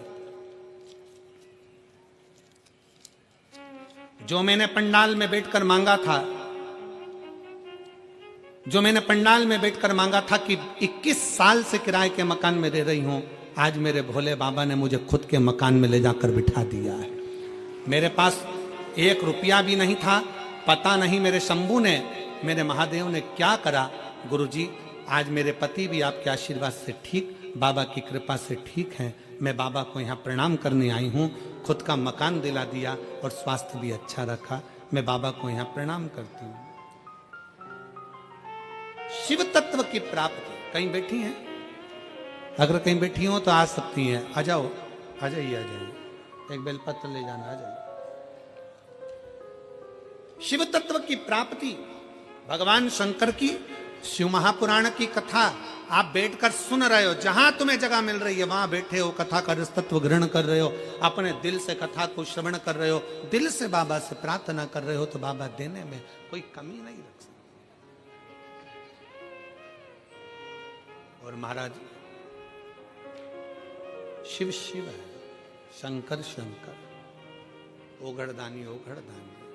जो मैंने पंडाल में बैठकर मांगा था, जो मैंने पंडाल में बैठकर मांगा था कि 21 साल से किराए के मकान में रह रही हूं, आज मेरे भोले बाबा ने मुझे खुद के मकान में ले जाकर बिठा दिया है। मेरे पास 1 रुपया भी नहीं था, पता नहीं मेरे शंभू ने, मेरे महादेव ने क्या करा। गुरुजी, आज मेरे पति भी आपके आशीर्वाद से ठीक, बाबा की कृपा से ठीक हैं। मैं बाबा को यहाँ प्रणाम करने आई हूँ, खुद का मकान दिला दिया और स्वास्थ्य भी अच्छा रखा। मैं बाबा को यहाँ प्रणाम करती हूँ। शिव तत्व की प्राप्ति, कहीं बैठी हैं? अगर कहीं बैठी हो तो आ सकती हैं, आ जाओ, आ जाइए, आ जाइए, एक बेलपत्र ले जाना, आ जाइए। शिव तत्व की प्राप्ति, भगवान शंकर की शिव महापुराण की कथा आप बैठकर सुन रहे हो, जहां तुम्हें जगह मिल रही है वहां बैठे हो, कथा का रस तत्व ग्रहण कर रहे हो, अपने दिल से कथा को श्रवण कर रहे हो, दिल से बाबा से प्रार्थना कर रहे हो, तो बाबा देने में कोई कमी नहीं रख सकते। और महाराज, शिव शिव है, शंकर शंकर, ओघड़दानी ओघड़दानी।